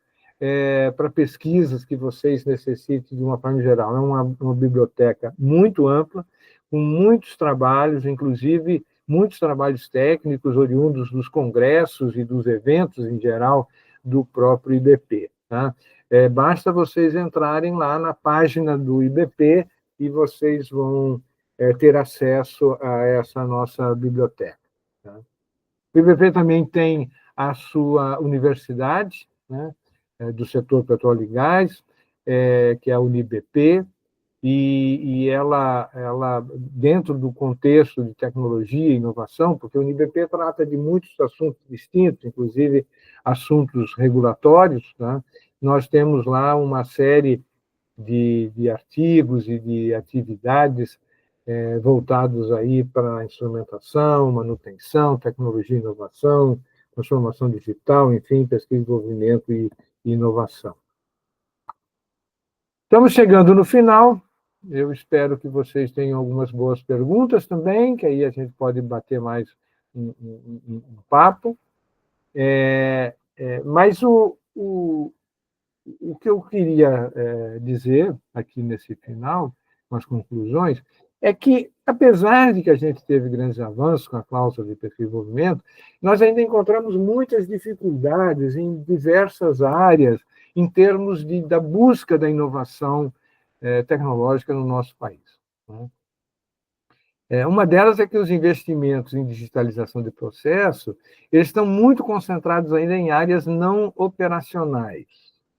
para pesquisas que vocês necessitem de uma forma geral. É uma biblioteca muito ampla, com muitos trabalhos, inclusive muitos trabalhos técnicos oriundos dos congressos e dos eventos em geral do próprio IBP. Tá? Basta vocês entrarem lá na página do IBP e vocês vão ter acesso a essa nossa biblioteca. Tá? O IBP também tem a sua universidade, né, do setor petróleo e gás, que é a UniBP, e ela, dentro do contexto de tecnologia e inovação, porque a UniBP trata de muitos assuntos distintos, inclusive assuntos regulatórios, tá? Nós temos lá uma série de artigos e de atividades voltados aí para instrumentação, manutenção, tecnologia e inovação, transformação digital, enfim, pesquisa, desenvolvimento e inovação. Estamos chegando no final. Eu espero que vocês tenham algumas boas perguntas também, que aí a gente pode bater mais um papo. Mas o que eu queria dizer aqui nesse final, com as conclusões, é que, apesar de que a gente teve grandes avanços com a cláusula de pesquisa e desenvolvimento, nós ainda encontramos muitas dificuldades em diversas áreas, em termos da busca da inovação tecnológica no nosso país. Né? Uma delas é que os investimentos em digitalização de processo eles estão muito concentrados ainda em áreas não operacionais.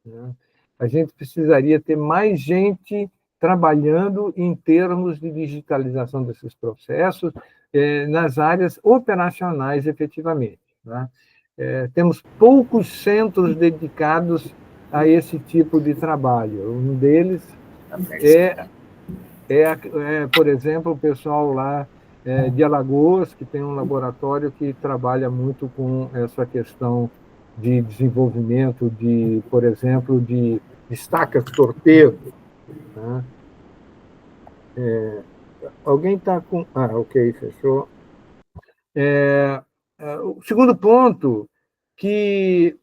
Né? A gente precisaria ter mais gente trabalhando em termos de digitalização desses processos nas áreas operacionais, efetivamente. Né? Temos poucos centros dedicados a esse tipo de trabalho. Um deles por exemplo, o pessoal lá de Alagoas, que tem um laboratório que trabalha muito com essa questão de desenvolvimento por exemplo, de estacas torpedo. Tá? Alguém está com... ok, fechou. O segundo ponto, que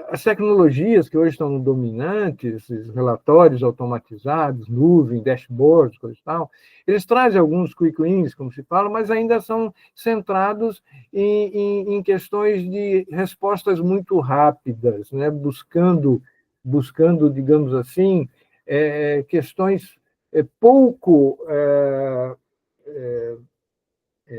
as tecnologias que hoje estão dominantes, os relatórios automatizados, nuvem, dashboards, coisa e tal, eles trazem alguns quick wins, como se fala, mas ainda são centrados em questões de respostas muito rápidas, né? buscando, digamos assim, questões pouco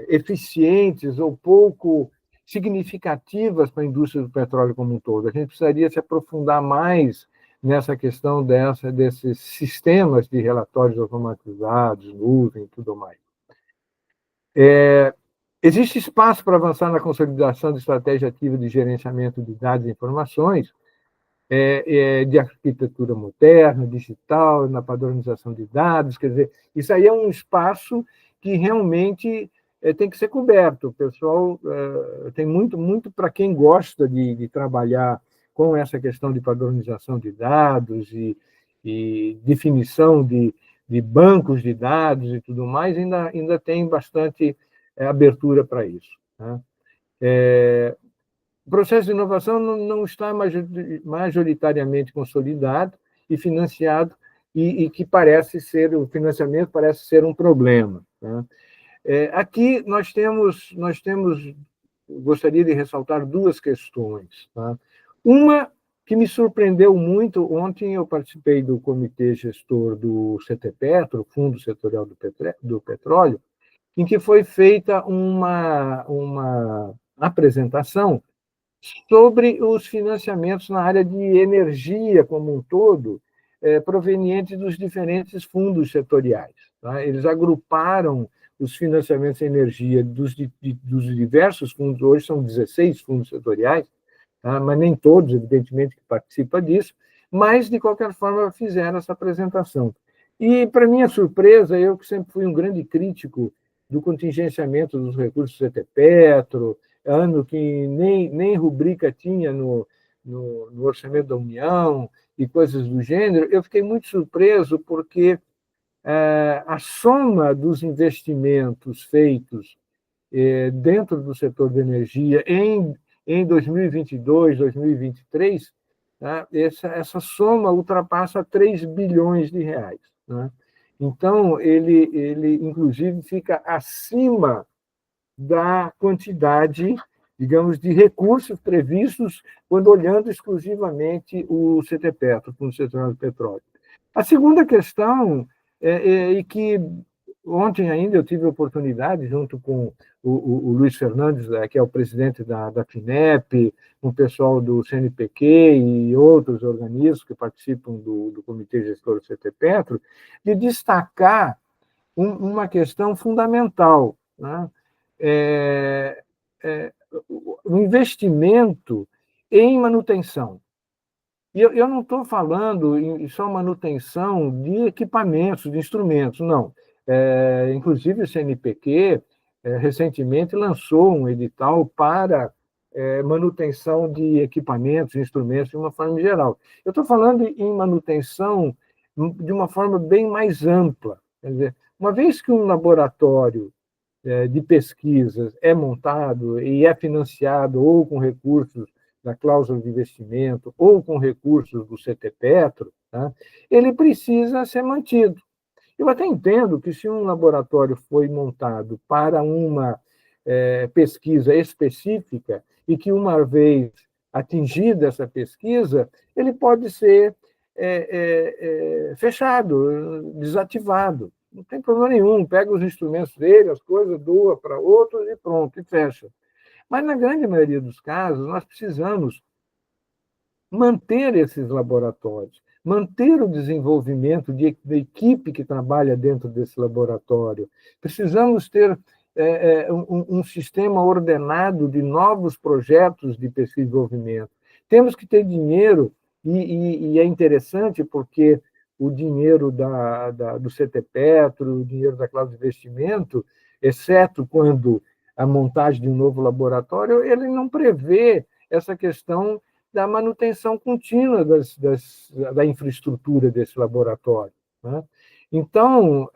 eficientes ou pouco significativas para a indústria do petróleo como um todo. A gente precisaria se aprofundar mais nessa questão desses sistemas de relatórios automatizados, nuvem e tudo mais. Existe espaço para avançar na consolidação de estratégia ativa de gerenciamento de dados e informações, de arquitetura moderna, digital, na padronização de dados, quer dizer, isso aí é um espaço que realmente tem que ser coberto. O pessoal tem muito para quem gosta de trabalhar com essa questão de padronização de dados e definição de bancos de dados e tudo mais, ainda tem bastante abertura para isso, né? O processo de inovação não está majoritariamente consolidado e financiado, e que o financiamento parece ser um problema, né? Aqui gostaria de ressaltar duas questões, tá? Uma que me surpreendeu muito, ontem eu participei do comitê gestor do CTPetro, Fundo Setorial do Petróleo, em que foi feita uma apresentação sobre os financiamentos na área de energia como um todo, provenientes dos diferentes fundos setoriais, tá? Eles agruparam os financiamentos em energia dos diversos fundos, hoje são 16 fundos setoriais, tá? Mas nem todos, evidentemente, que participam disso, mas, de qualquer forma, fizeram essa apresentação. E, para minha surpresa, eu que sempre fui um grande crítico do contingenciamento dos recursos do CTPetro, ano que nem rubrica tinha no orçamento da União e coisas do gênero, eu fiquei muito surpreso porque a soma dos investimentos feitos dentro do setor de energia em 2022, 2023, tá? Essa soma ultrapassa 3 bilhões de reais, né? Então, ele inclusive fica acima da quantidade, digamos, de recursos previstos quando olhando exclusivamente o CTPetro, o Fundo Setorial do Petróleo. A segunda questão é que ontem ainda eu tive a oportunidade, junto com o Luiz Fernandes, que é o presidente da FINEP, com o pessoal do CNPq e outros organismos que participam do Comitê Gestor do CTPetro, de destacar uma questão fundamental, né? O investimento em manutenção. E eu não estou falando em só manutenção de equipamentos, de instrumentos, não. Inclusive, o CNPq recentemente lançou um edital para manutenção de equipamentos, instrumentos, de uma forma geral. Eu estou falando em manutenção de uma forma bem mais ampla. Quer dizer, uma vez que um laboratório de pesquisas é montado e é financiado ou com recursos da cláusula de investimento ou com recursos do CTPetro, tá? Ele precisa ser mantido. Eu até entendo que se um laboratório foi montado para uma pesquisa específica e que, uma vez atingida essa pesquisa, ele pode ser fechado, desativado. Não tem problema nenhum, pega os instrumentos dele, as coisas, doa para outros e pronto, e fecha. Mas, na grande maioria dos casos, nós precisamos manter esses laboratórios, manter o desenvolvimento da equipe que trabalha dentro desse laboratório. Precisamos ter um sistema ordenado de novos projetos de pesquisa e desenvolvimento. Temos que ter dinheiro, e é interessante porque o dinheiro do CTPetro, o dinheiro da cláusula de investimento, exceto quando a montagem de um novo laboratório, ele não prevê essa questão da manutenção contínua da infraestrutura desse laboratório, né? Então,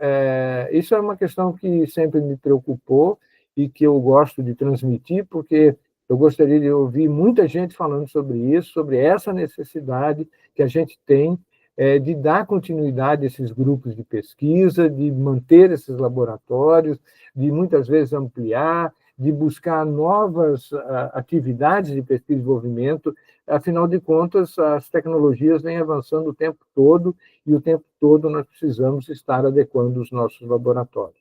isso é uma questão que sempre me preocupou e que eu gosto de transmitir, porque eu gostaria de ouvir muita gente falando sobre isso, sobre essa necessidade que a gente tem de dar continuidade a esses grupos de pesquisa, de manter esses laboratórios, de muitas vezes ampliar, de buscar novas atividades de pesquisa e desenvolvimento. Afinal de contas, as tecnologias vêm avançando o tempo todo, e o tempo todo nós precisamos estar adequando os nossos laboratórios.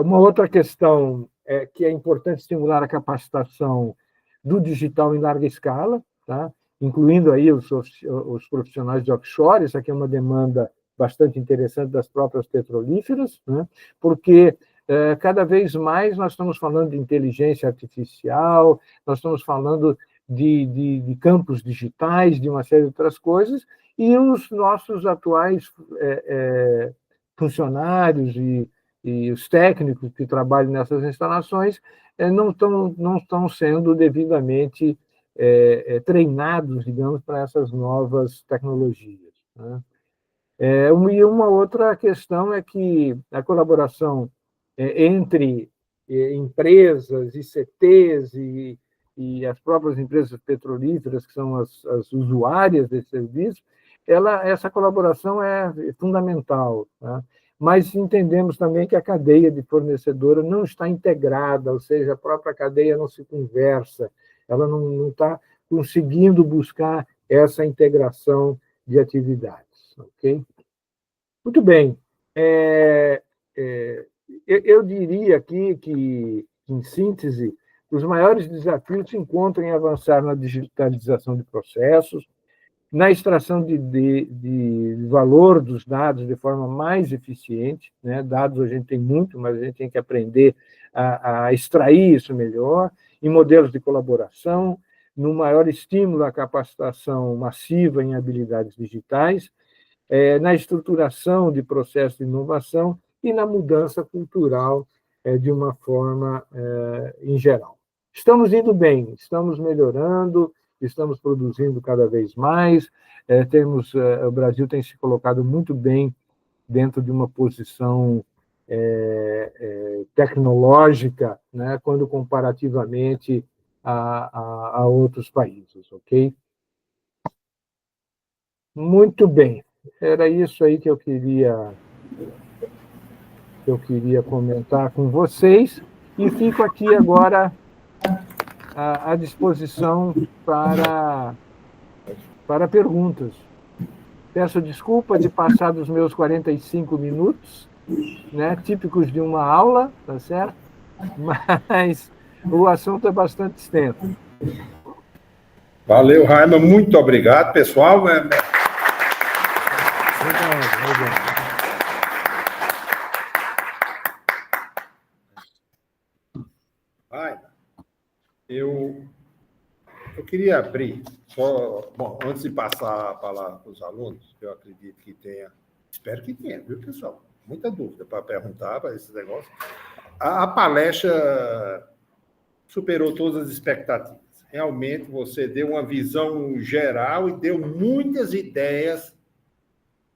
Uma outra questão que é importante estimular a capacitação do digital em larga escala, tá? Incluindo aí os profissionais de offshore. Isso aqui é uma demanda bastante interessante das próprias petrolíferas, né? Porque cada vez mais nós estamos falando de inteligência artificial, nós estamos falando de campos digitais, de uma série de outras coisas, e os nossos atuais funcionários e os técnicos que trabalham nessas instalações não estão sendo devidamente treinados, digamos, para essas novas tecnologias, né? E uma outra questão é que a colaboração entre empresas, ICTs e as próprias empresas petrolíferas, que são as usuárias desse serviço, essa colaboração é fundamental, né? Mas entendemos também que a cadeia de fornecedora não está integrada, ou seja, a própria cadeia não se conversa, ela não está conseguindo buscar essa integração de atividades. Ok? Muito bem. Eu diria aqui que, em síntese, os maiores desafios se encontram em avançar na digitalização de processos, na extração de valor dos dados de forma mais eficiente, né? Dados a gente tem muito, mas a gente tem que aprender a extrair isso melhor, em modelos de colaboração, no maior estímulo à capacitação massiva em habilidades digitais, na estruturação de processos de inovação e na mudança cultural de uma forma em geral. Estamos indo bem, estamos melhorando, estamos produzindo cada vez mais, o Brasil tem se colocado muito bem dentro de uma posição tecnológica, né, quando comparativamente a outros países, ok? Muito bem, era isso aí que eu queria comentar com vocês, e fico aqui agora à disposição para perguntas. Peço desculpa de passar dos meus 45 minutos, né, típicos de uma aula, tá certo? Mas o assunto é bastante extenso. Valeu, Raima, muito obrigado, pessoal. Obrigado. Raima, eu queria abrir, antes de passar a palavra para os alunos, que eu acredito que tenha, espero que tenha, viu, pessoal? Muita dúvida para perguntar para esses negócios. A palestra superou todas as expectativas. Realmente, você deu uma visão geral e deu muitas ideias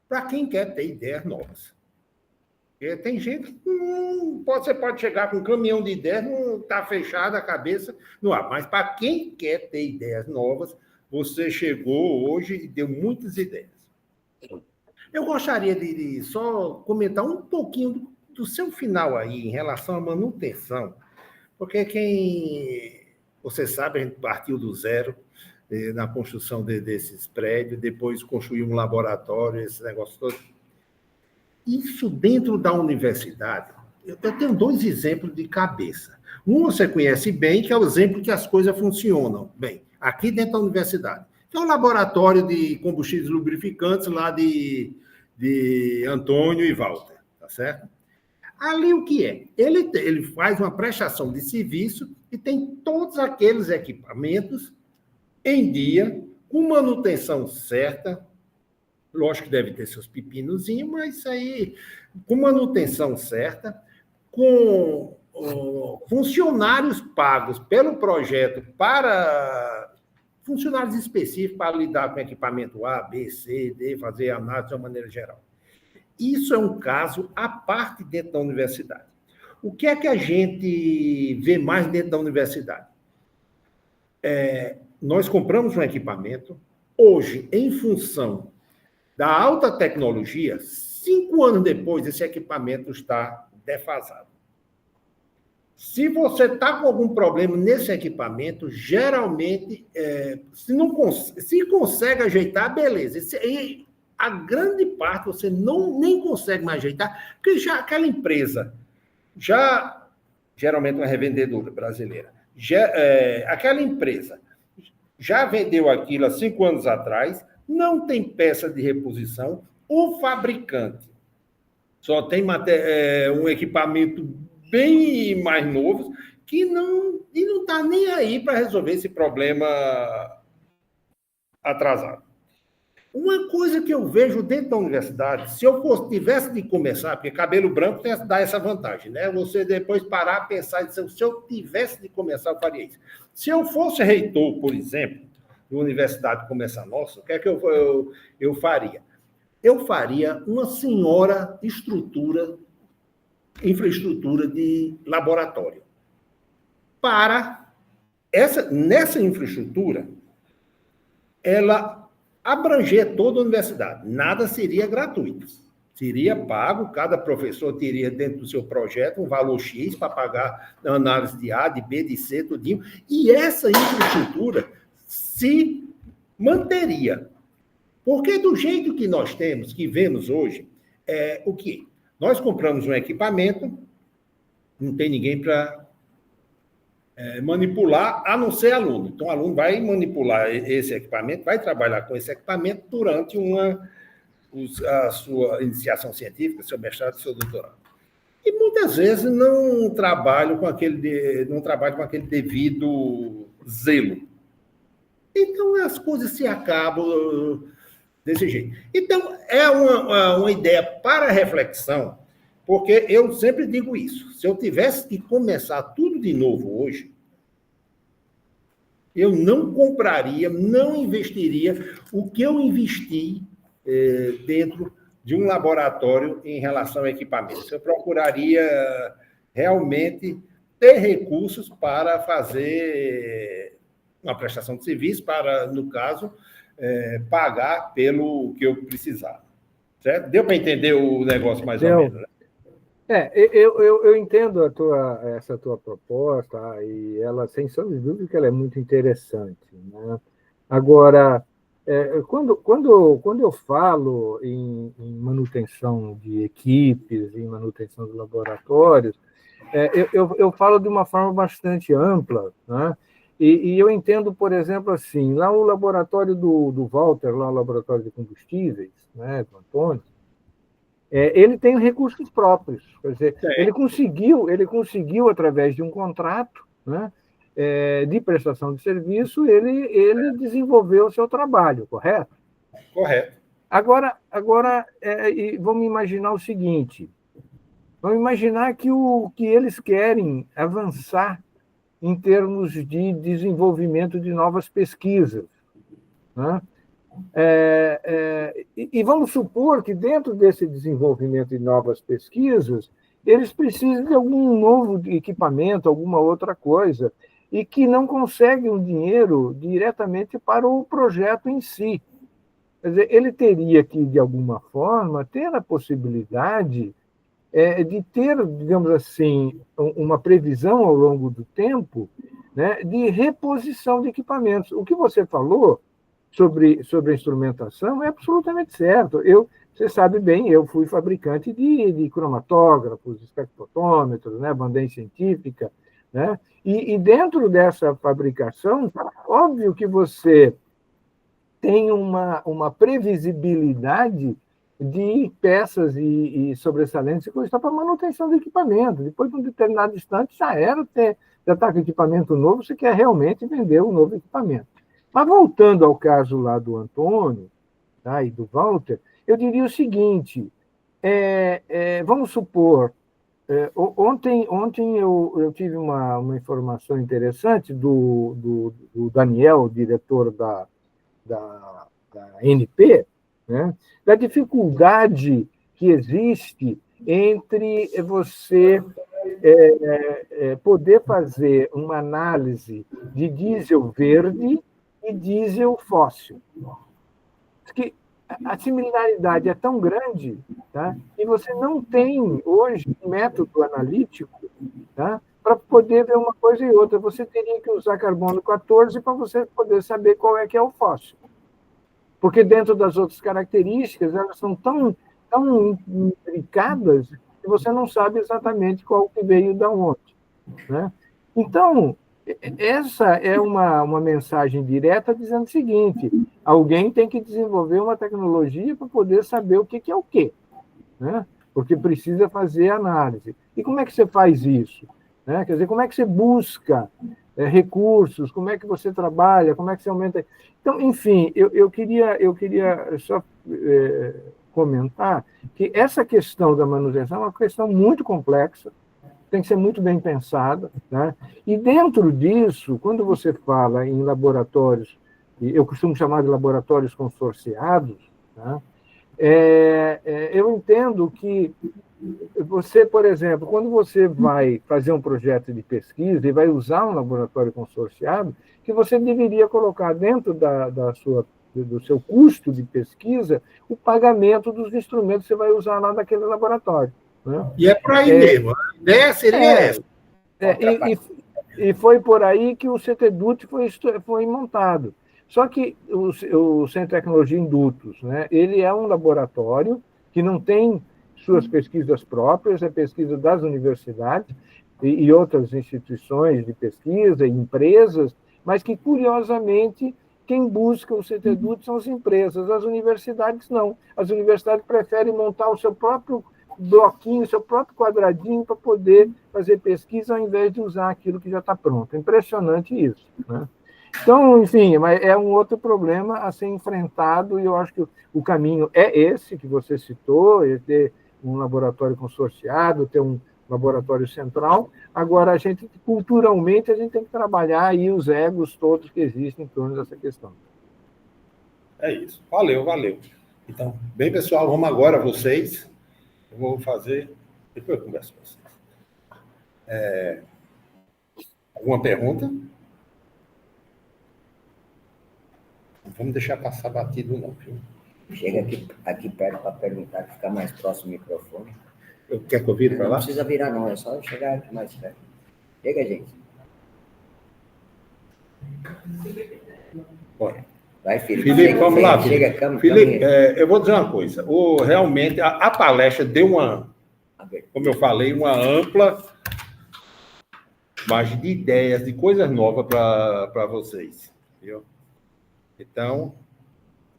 para quem quer ter ideias novas. Porque tem gente que você pode chegar com um caminhão de ideias, não está fechada a cabeça no ar. Mas para quem quer ter ideias novas, você chegou hoje e deu muitas ideias. Eu gostaria de só comentar um pouquinho do seu final aí, em relação à manutenção, porque você sabe, a gente partiu do zero na construção desses prédios, depois construiu um laboratório, esse negócio todo. Isso dentro da universidade, eu tenho 2 exemplos de cabeça. Um você conhece bem, que é o exemplo que as coisas funcionam bem, aqui dentro da universidade. Tem um laboratório de combustíveis lubrificantes lá de Antônio e Walter, tá certo? Ali o que é? Ele faz uma prestação de serviço e tem todos aqueles equipamentos em dia, com manutenção certa. Lógico que deve ter seus pepinozinhos, mas isso aí, com manutenção certa, com funcionários pagos pelo projeto para funcionários específicos para lidar com equipamento A, B, C, D, fazer análise de uma maneira geral. Isso é um caso à parte dentro da universidade. O que é que a gente vê mais dentro da universidade? Nós compramos um equipamento, hoje, em função da alta tecnologia, 5 anos depois, esse equipamento está defasado. Se você está com algum problema nesse equipamento, geralmente, se consegue ajeitar, beleza. E a grande parte você nem consegue mais ajeitar, porque já aquela empresa, geralmente uma revendedora brasileira, aquela empresa já vendeu aquilo há 5 anos atrás, não tem peça de reposição, O fabricante só tem um equipamento bem mais novo que não está nem aí para resolver esse problema atrasado. Uma coisa que eu vejo dentro da universidade, se eu tivesse de começar, porque cabelo branco dá essa vantagem, né? Você depois parar a pensar, se eu tivesse de começar, eu faria isso. Se eu fosse reitor, por exemplo, de uma universidade como essa nossa, o que é que eu faria? Eu faria uma senhora infraestrutura de laboratório. Nessa infraestrutura, ela abranger toda a universidade. Nada seria gratuito. Seria pago, cada professor teria dentro do seu projeto um valor X para pagar a análise de A, de B, de C, tudinho. E essa infraestrutura se manteria. Porque do jeito que nós temos, que vemos hoje, o quê? Nós compramos um equipamento, não tem ninguém para manipular, a não ser aluno. Então, o aluno vai manipular esse equipamento, vai trabalhar com esse equipamento durante a sua iniciação científica, seu mestrado, seu doutorado. E muitas vezes não trabalham com aquele devido zelo. Então, as coisas se acabam desse jeito. Então, é uma ideia para reflexão, porque eu sempre digo isso. Se eu tivesse que começar tudo de novo hoje, eu não compraria, não investiria o que eu investi dentro de um laboratório em relação a equipamentos. Eu procuraria realmente ter recursos para fazer uma prestação de serviço, para, no caso, pagar pelo que eu precisava. Certo? Deu para entender o negócio mais ou menos, né? Eu entendo essa tua proposta, e ela, sem sombra de dúvida, que ela é muito interessante, né? Agora, quando eu falo em manutenção de equipes, em manutenção de laboratórios, eu falo de uma forma bastante ampla, né? E eu entendo, por exemplo, assim, lá o laboratório do Walter, lá o laboratório de combustíveis, né, do Antônio, ele tem recursos próprios. Quer dizer, ele conseguiu, através de um contrato, né, de prestação de serviço, ele desenvolveu o seu trabalho, correto? Correto. Agora vamos imaginar o seguinte: vamos imaginar que eles querem avançar em termos de desenvolvimento de novas pesquisas, né? E vamos supor que, dentro desse desenvolvimento de novas pesquisas, eles precisam de algum novo equipamento, alguma outra coisa, e que não conseguem o dinheiro diretamente para o projeto em si. Quer dizer, ele teria que, de alguma forma, ter a possibilidade de ter, digamos assim, uma previsão ao longo do tempo, né, de reposição de equipamentos. O que você falou sobre a instrumentação é absolutamente certo. Você sabe bem, eu fui fabricante de cromatógrafos, espectrotômetros, né, bandeira científica, né? E dentro dessa fabricação, óbvio que você tem uma previsibilidade de peças e sobressalentes e coisa para manutenção do equipamento. Depois de um determinado instante, já está com equipamento novo, você quer realmente vender um novo equipamento. Mas voltando ao caso lá do Antônio, tá, e do Walter, eu diria o seguinte: vamos supor, ontem eu tive uma informação interessante do Daniel, diretor da NP, né, da dificuldade que existe entre você poder fazer uma análise de diesel verde e diesel fóssil. Porque a similaridade é tão grande, tá, que você não tem hoje um método analítico, tá, para poder ver uma coisa e outra. Você teria que usar carbono 14 para você poder saber qual é que é o fóssil. Porque dentro das outras características, elas são tão intricadas que você não sabe exatamente qual que veio da onde, né? Então, Essa é uma mensagem direta dizendo o seguinte: alguém tem que desenvolver uma tecnologia para poder saber o que é o quê, né? Porque precisa fazer análise. E como é que você faz isso? Né? Quer dizer, como é que você busca recursos, como é que você trabalha, como é que você aumenta... Então, enfim, eu queria só comentar que essa questão da manutenção é uma questão muito complexa, tem que ser muito bem pensada, né? E dentro disso, quando você fala em laboratórios, eu costumo chamar de laboratórios consorciados, né? Eu entendo que você, por exemplo, quando você vai fazer um projeto de pesquisa e vai usar um laboratório consorciado, que você deveria colocar dentro do seu custo de pesquisa o pagamento dos instrumentos que você vai usar lá naquele laboratório. Né? E é por aí mesmo. A ideia seria essa. E foi por aí que o CTDUT foi montado. Só que o Centro de Tecnologia em Dutos, né, ele é um laboratório que não tem suas pesquisas próprias, é pesquisa das universidades e outras instituições de pesquisa, empresas, mas que, curiosamente, quem busca o CTDUT são as empresas, as universidades não. As universidades preferem montar o seu próprio bloquinho, seu próprio quadradinho para poder fazer pesquisa ao invés de usar aquilo que já está pronto. É impressionante isso, né? Então, enfim, é um outro problema a ser enfrentado e eu acho que o caminho é esse que você citou, é ter um laboratório consorciado, ter um laboratório central. Agora, culturalmente, a gente tem que trabalhar aí os egos todos que existem em torno dessa questão. É isso. Valeu. Então, bem, pessoal, vamos agora, vocês. Eu vou fazer... Depois eu converso com vocês. Alguma pergunta? Não vamos deixar passar batido, não, viu? Chega aqui perto para perguntar, que fica mais próximo do microfone. Quer que eu vire para lá? Não precisa virar, não, é só chegar aqui mais perto. Chega, gente. Bora. Vai, Felipe. Felipe, vamos lá. Felipe, Felipe, eu vou dizer uma coisa. Realmente, a palestra deu como eu falei, uma ampla margem de ideias, de coisas novas para vocês. Viu? Então,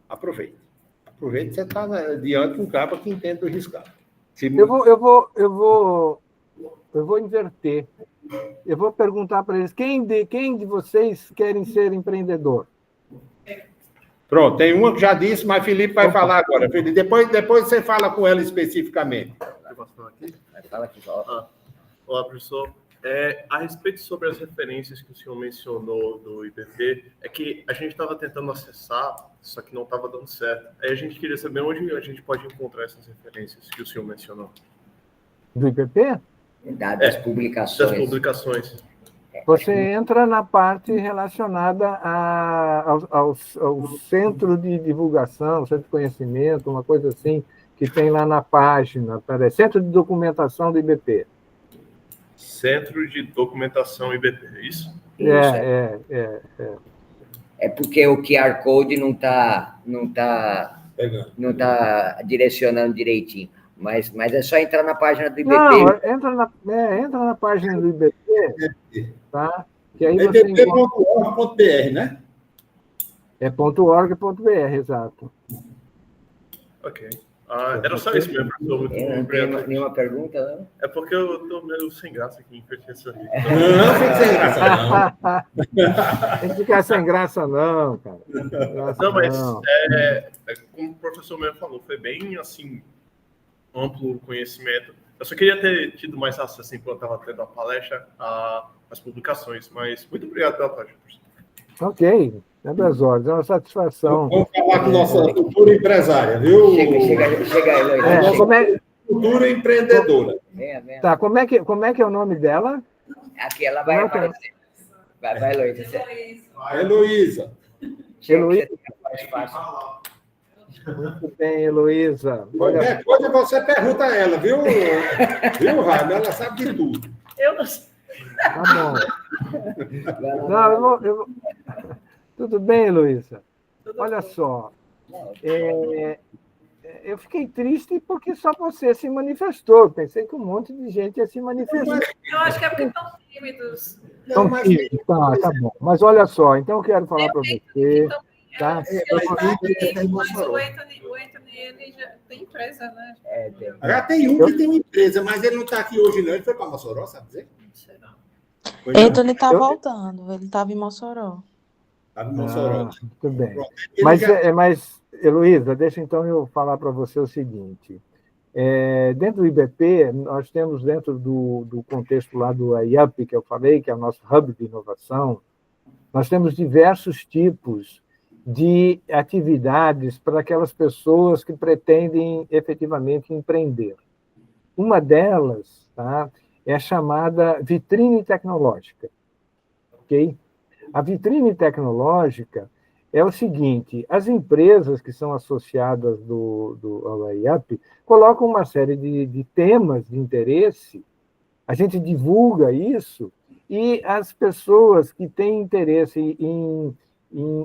aproveite. Aproveite, você está diante de um cabo que entende do riscado. Eu vou inverter. Eu vou perguntar para eles, quem de vocês querem ser empreendedor? Pronto, tem uma que já disse, mas Felipe vai falar agora. Felipe, depois você fala com ela especificamente. Eu posso falar aqui? Fala aqui, só. Olá, professor. A respeito sobre as referências que o senhor mencionou do IPP, é que a gente estava tentando acessar, só que não estava dando certo. Aí a gente queria saber onde a gente pode encontrar essas referências que o senhor mencionou. Do IPP? Das publicações. Das publicações. Você entra na parte relacionada ao centro de divulgação, centro de conhecimento, uma coisa assim, que tem lá na página. Centro de documentação do IBP. Centro de Documentação IBP, é isso? É porque o QR Code não tá direcionando direitinho. Mas é só entrar na página do IBP. Não, entra na página do IBP, tá? Que aí você IBP.org.br, né? É .org.br, exato. Ok. Era só isso mesmo, professor. Não tem nenhuma pergunta, não? É porque eu estou meio sem graça aqui em essa vida. Não fica sem graça, não. Tem que ficar sem graça, não, cara. Não, mas como o professor mesmo falou, foi bem, assim, amplo o conhecimento. Eu só queria ter tido mais acesso, assim, quando eu estava tendo a palestra, às publicações. Mas muito obrigado pela palestra, professor. Ok. É das ordens, é uma satisfação. Vamos falar com nossa futura empresária, viu? Chega aí, Heloísa. Futura empreendedora. Venha. Tá, como é que é o nome dela? Aqui ela vai aparecer. Vai, Heloísa. Heloísa. Heloísa. Mais fácil. Muito bem, Heloísa. Qualquer coisa você pergunta a ela, viu? Viu, Raio? Ela sabe de tudo. Eu não sei. Tá bom. Não, eu vou... Tudo bem, Heloísa? Olha só, eu fiquei triste porque só você se manifestou. Pensei que um monte de gente ia se manifestar. Eu acho que é porque estão tímidos. Não, mas... Tá bom. Mas olha só, então eu quero falar para você... Tá? Mas o Anthony, ele já tem empresa, né? Já tem um que tem uma empresa, mas ele não está aqui hoje, não. Ele foi para Mossoró, sabe dizer? Não sei não. Anthony está voltando, ele estava em Mossoró. Estava em Mossoró. Muito bem. Mas, Heloísa, deixa então eu falar para você o seguinte. Dentro do IBP, nós temos dentro do contexto lá do IUP, que eu falei, que é o nosso hub de inovação, nós temos diversos tipos de atividades para aquelas pessoas que pretendem efetivamente empreender. Uma delas, tá, é a chamada vitrine tecnológica. Okay? A vitrine tecnológica é o seguinte: as empresas que são associadas ao IUP colocam uma série de temas de interesse, a gente divulga isso, e as pessoas que têm interesse em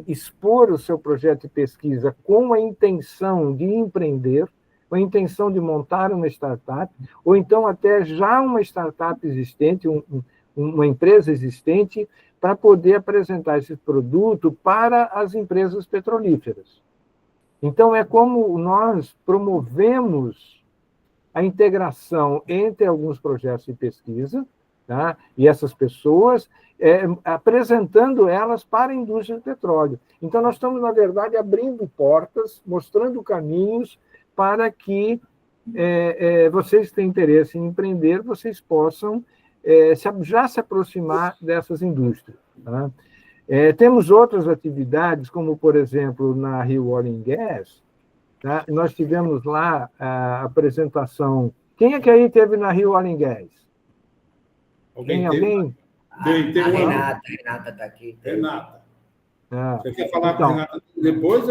expor o seu projeto de pesquisa com a intenção de empreender, com a intenção de montar uma startup, ou então até já uma startup existente, uma empresa existente, para poder apresentar esse produto para as empresas petrolíferas. Então, é como nós promovemos a integração entre alguns projetos de pesquisa, tá? E essas pessoas, apresentando elas para a indústria do petróleo. Então, nós estamos, na verdade, abrindo portas, mostrando caminhos para que vocês que têm interesse em empreender, vocês possam já se aproximar dessas indústrias. Tá? Temos outras atividades, como, por exemplo, na Rio Oil and Gas, tá? Nós tivemos lá a apresentação... Quem é que aí teve na Rio Oil and Gas? Alguém? Tem a Renata está aqui. Renata. Você quer falar com a Renata depois?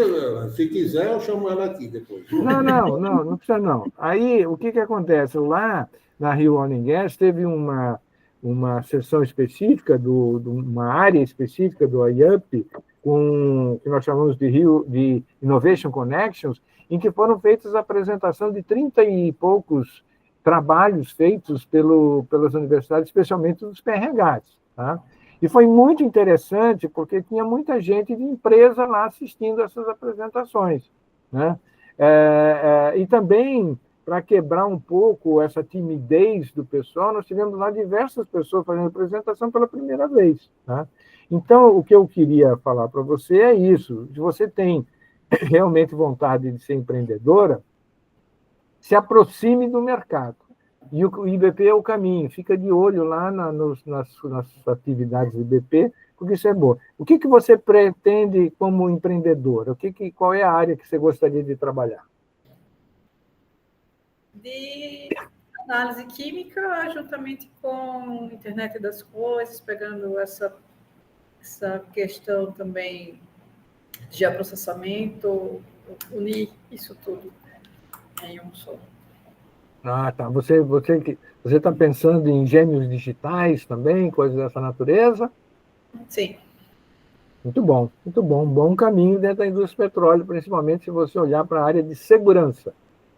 Se quiser, eu chamo ela aqui depois. Não precisa não. Aí, o que acontece? Lá na Rio Oil and Gas teve uma seção específica, uma área específica do IUP, que nós chamamos de Innovation Connections, em que foram feitas a apresentação de 30 e poucos trabalhos feitos pelas universidades, especialmente dos PRHs. Tá? E foi muito interessante, porque tinha muita gente de empresa lá assistindo essas apresentações. Né? E também, para quebrar um pouco essa timidez do pessoal, nós tivemos lá diversas pessoas fazendo apresentação pela primeira vez. Tá? Então, o que eu queria falar para você é isso. Se você tem realmente vontade de ser empreendedora, se aproxime do mercado. E o IBP é o caminho. Fica de olho lá nas atividades do IBP, porque isso é bom. O que você pretende como empreendedora? Qual é a área que você gostaria de trabalhar? De análise química, juntamente com a internet das coisas, pegando essa questão também de geoprocessamento, unir isso tudo em um só. Tá. Você está pensando em gêmeos digitais também, coisas dessa natureza? Sim. Muito bom. Bom caminho dentro da indústria do petróleo, principalmente se você olhar para a área de segurança.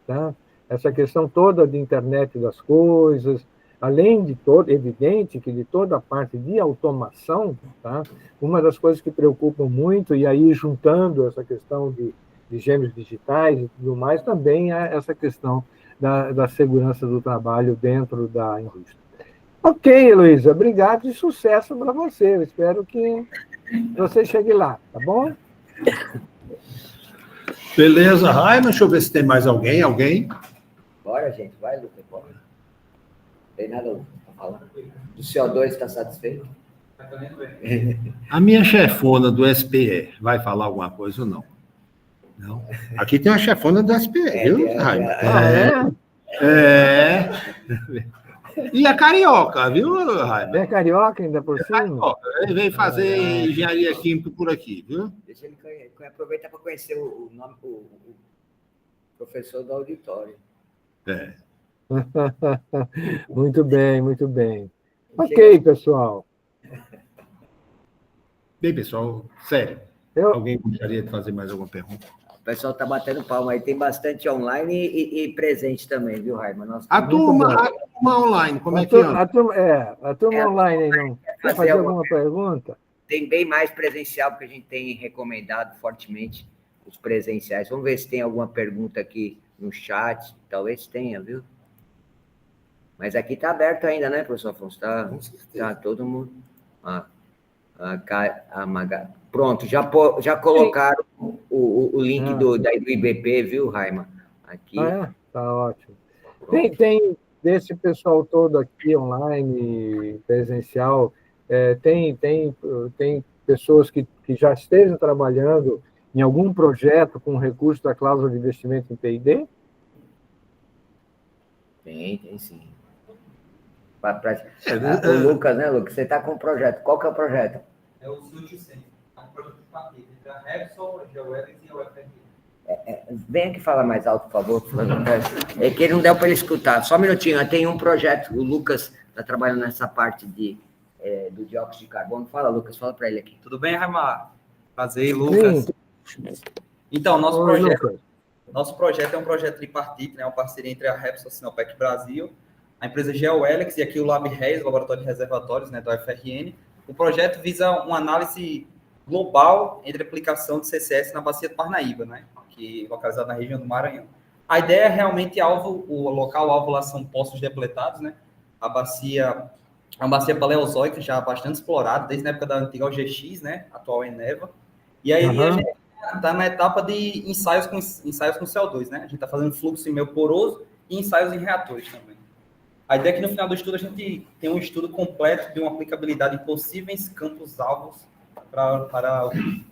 Tá? Essa questão toda de internet das coisas, além de evidente que de toda a parte de automação, tá? Uma das coisas que preocupam muito, e aí juntando essa questão de gêmeos digitais e tudo mais, também é essa questão da segurança do trabalho dentro da indústria. Ok, Heloísa, obrigado e sucesso para você. Eu espero que você chegue lá, tá bom? Beleza, Raima, deixa eu ver se tem mais alguém. Bora, gente, vai, Lucas, bora. Não tem nada para falar. O CO2 está satisfeito? A minha chefona do SPE vai falar alguma coisa ou não? Não. Aqui tem uma chefona do SPE, viu, Raima? E a carioca, viu, Raima? É carioca ainda por cima? Ele veio fazer engenharia química por aqui, viu? Deixa ele aproveitar para conhecer o professor do auditório. Muito bem. Ok, pessoal. Bem, pessoal, sério. Alguém gostaria de fazer mais alguma pergunta? O pessoal está batendo palma aí. Tem bastante online e presente também, viu, Raima? A turma online, como é que é? A turma online, não. quer fazer alguma pergunta? Tem bem mais presencial, porque a gente tem recomendado fortemente os presenciais. Vamos ver se tem alguma pergunta aqui no chat. Talvez tenha, viu? Mas aqui está aberto ainda, né, professor Afonso? Tá todo mundo... Pronto, já colocaram o link do IBP, viu, Raima? Aqui. Tá ótimo. Tem desse pessoal todo aqui, online, presencial, tem pessoas que já estejam trabalhando em algum projeto com recurso da cláusula de investimento em P&D? Tem sim. O Lucas, né, Lucas? Você está com um projeto. Qual que é o projeto? É o SUT-100. É um projeto de partilha entre a Repsol, a GeoWellings e a UFRN. Vem aqui falar mais alto, por favor. É que ele não deu para ele escutar. Só um minutinho. Tem um projeto. O Lucas está trabalhando nessa parte do dióxido de carbono. Fala, Lucas. Fala para ele aqui. Tudo bem, Raimar? Prazer, Lucas. Sim. Então, nosso projeto é um projeto tripartite, né? Uma parceria entre a Repsol e a Sinopec Brasil, a empresa GeoWellings e aqui o LabRes, Laboratório de Reservatórios, né, da UFRN. O projeto visa uma análise global entre a aplicação de CCS na bacia do Parnaíba, né, que é localizada na região do Maranhão. A ideia é realmente o local alvo lá são poços depletados, né, uma bacia paleozoica já bastante explorada, desde a época da antiga OGX, né, atual Eneva. E aí a gente está na etapa de ensaios com CO2, né, a gente está fazendo fluxo em meio poroso e ensaios em reatores também. A ideia é que no final do estudo a gente tem um estudo completo de uma aplicabilidade em possíveis campos-alvos para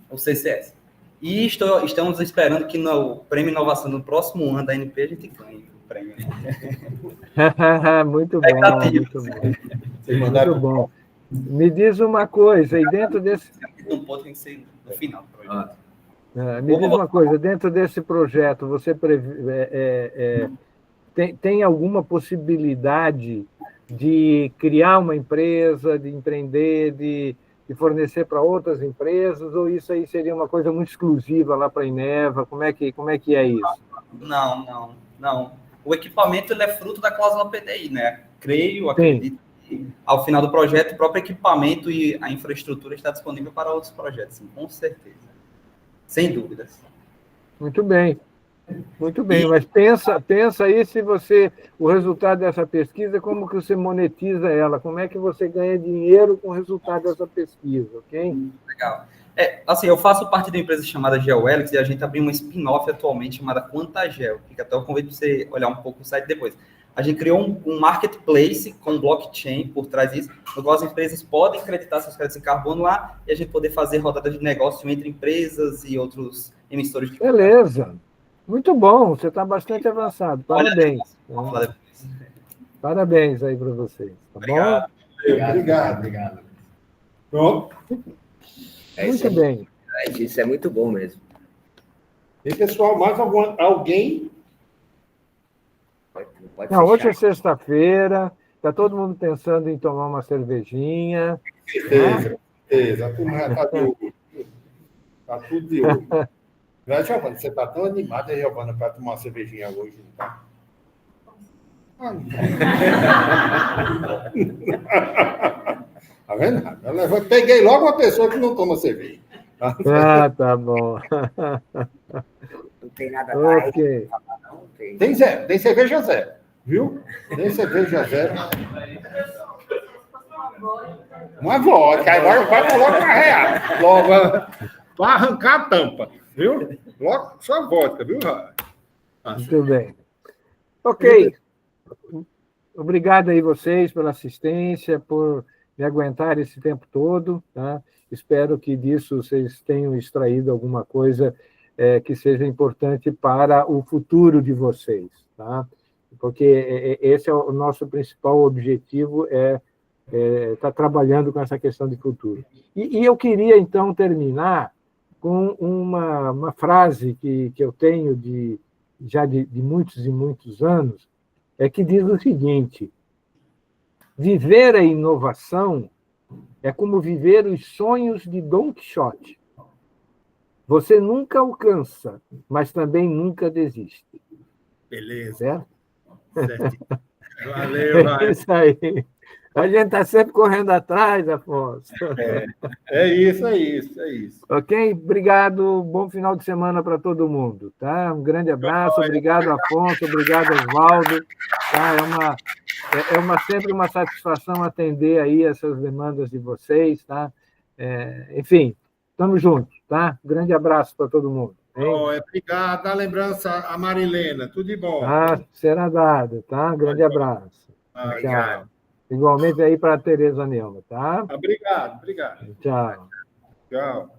o CCS. E estamos esperando que no Prêmio Inovação do próximo ano da ANP a gente ganhe o prêmio. Muito bom, muito bom. Muito bom. Me diz uma coisa, e dentro desse... Não pode tem que ser no final do projeto. Me diz uma coisa, dentro desse projeto, você tem alguma possibilidade de criar uma empresa, de empreender, de fornecer para outras empresas, ou isso aí seria uma coisa muito exclusiva lá para a Eneva? Como é que é isso? Não. O equipamento ele é fruto da cláusula PDI, né? Acredito que ao final do projeto, o próprio equipamento e a infraestrutura está disponível para outros projetos, sim, com certeza. Sem dúvidas. Muito bem, mas pensa aí o resultado dessa pesquisa, como que você monetiza ela, como é que você ganha dinheiro com o resultado dessa pesquisa, ok? Legal. Assim, eu faço parte de uma empresa chamada GeoWellings e a gente abriu uma spin-off atualmente chamada Quantagel. Fica até o convite para você olhar um pouco o site depois. A gente criou um marketplace com blockchain por trás disso, no qual as empresas podem acreditar seus créditos em carbono lá e a gente poder fazer rodadas de negócio entre empresas e outros emissores de carbono. Beleza. Muito bom, você está bastante avançado. Parabéns. Parabéns aí para vocês. Tá Obrigado. Bom? Obrigado. Pronto. Muito bem. Isso é muito bom mesmo. E, pessoal, mais alguém? Pode Não, hoje é fechar. sexta-feira, está todo mundo pensando em tomar uma cervejinha. Certeza. A turma já está de olho. Está tudo de olho. Giovana, você está tão animada, Giovana, para tomar uma cervejinha hoje, não tá? Tá vendo? Eu peguei logo uma pessoa que não toma cerveja. Tá bom. Não tem nada mais. Ok. Tem zero, tem cerveja zero, viu? Tem cerveja zero. Uma vodka, agora vai colocar uma real. Logo, para arrancar a tampa, viu? Logo, só vodka, viu, Raio? Muito bem. Ok. Obrigado aí vocês pela assistência, por me aguentar esse tempo todo. Tá? Espero que disso vocês tenham extraído alguma coisa que seja importante para o futuro de vocês. Tá? Porque esse é o nosso principal objetivo, estar trabalhando com essa questão de futuro. E eu queria, então, terminar com uma frase que eu tenho já de muitos e muitos anos, que diz o seguinte: viver a inovação é como viver os sonhos de Dom Quixote. Você nunca alcança, mas também nunca desiste. Beleza. Certo? Valeu, Raio. É isso aí. A gente está sempre correndo atrás, Afonso. É isso, é isso, é isso. Ok? Obrigado. Bom final de semana para todo mundo. Tá? Um grande abraço. Obrigado, Afonso. Obrigado, Oswaldo. Tá? Sempre uma satisfação atender aí essas demandas de vocês. Tá? Enfim, estamos juntos. Tá? Um grande abraço para todo mundo. Obrigado. Dá lembrança a Marilena. Tudo de bom. Será dado. Tá? Um grande abraço. Tchau. Igualmente aí para a Tereza Neumann. Tá? Obrigado. Tchau. Tchau.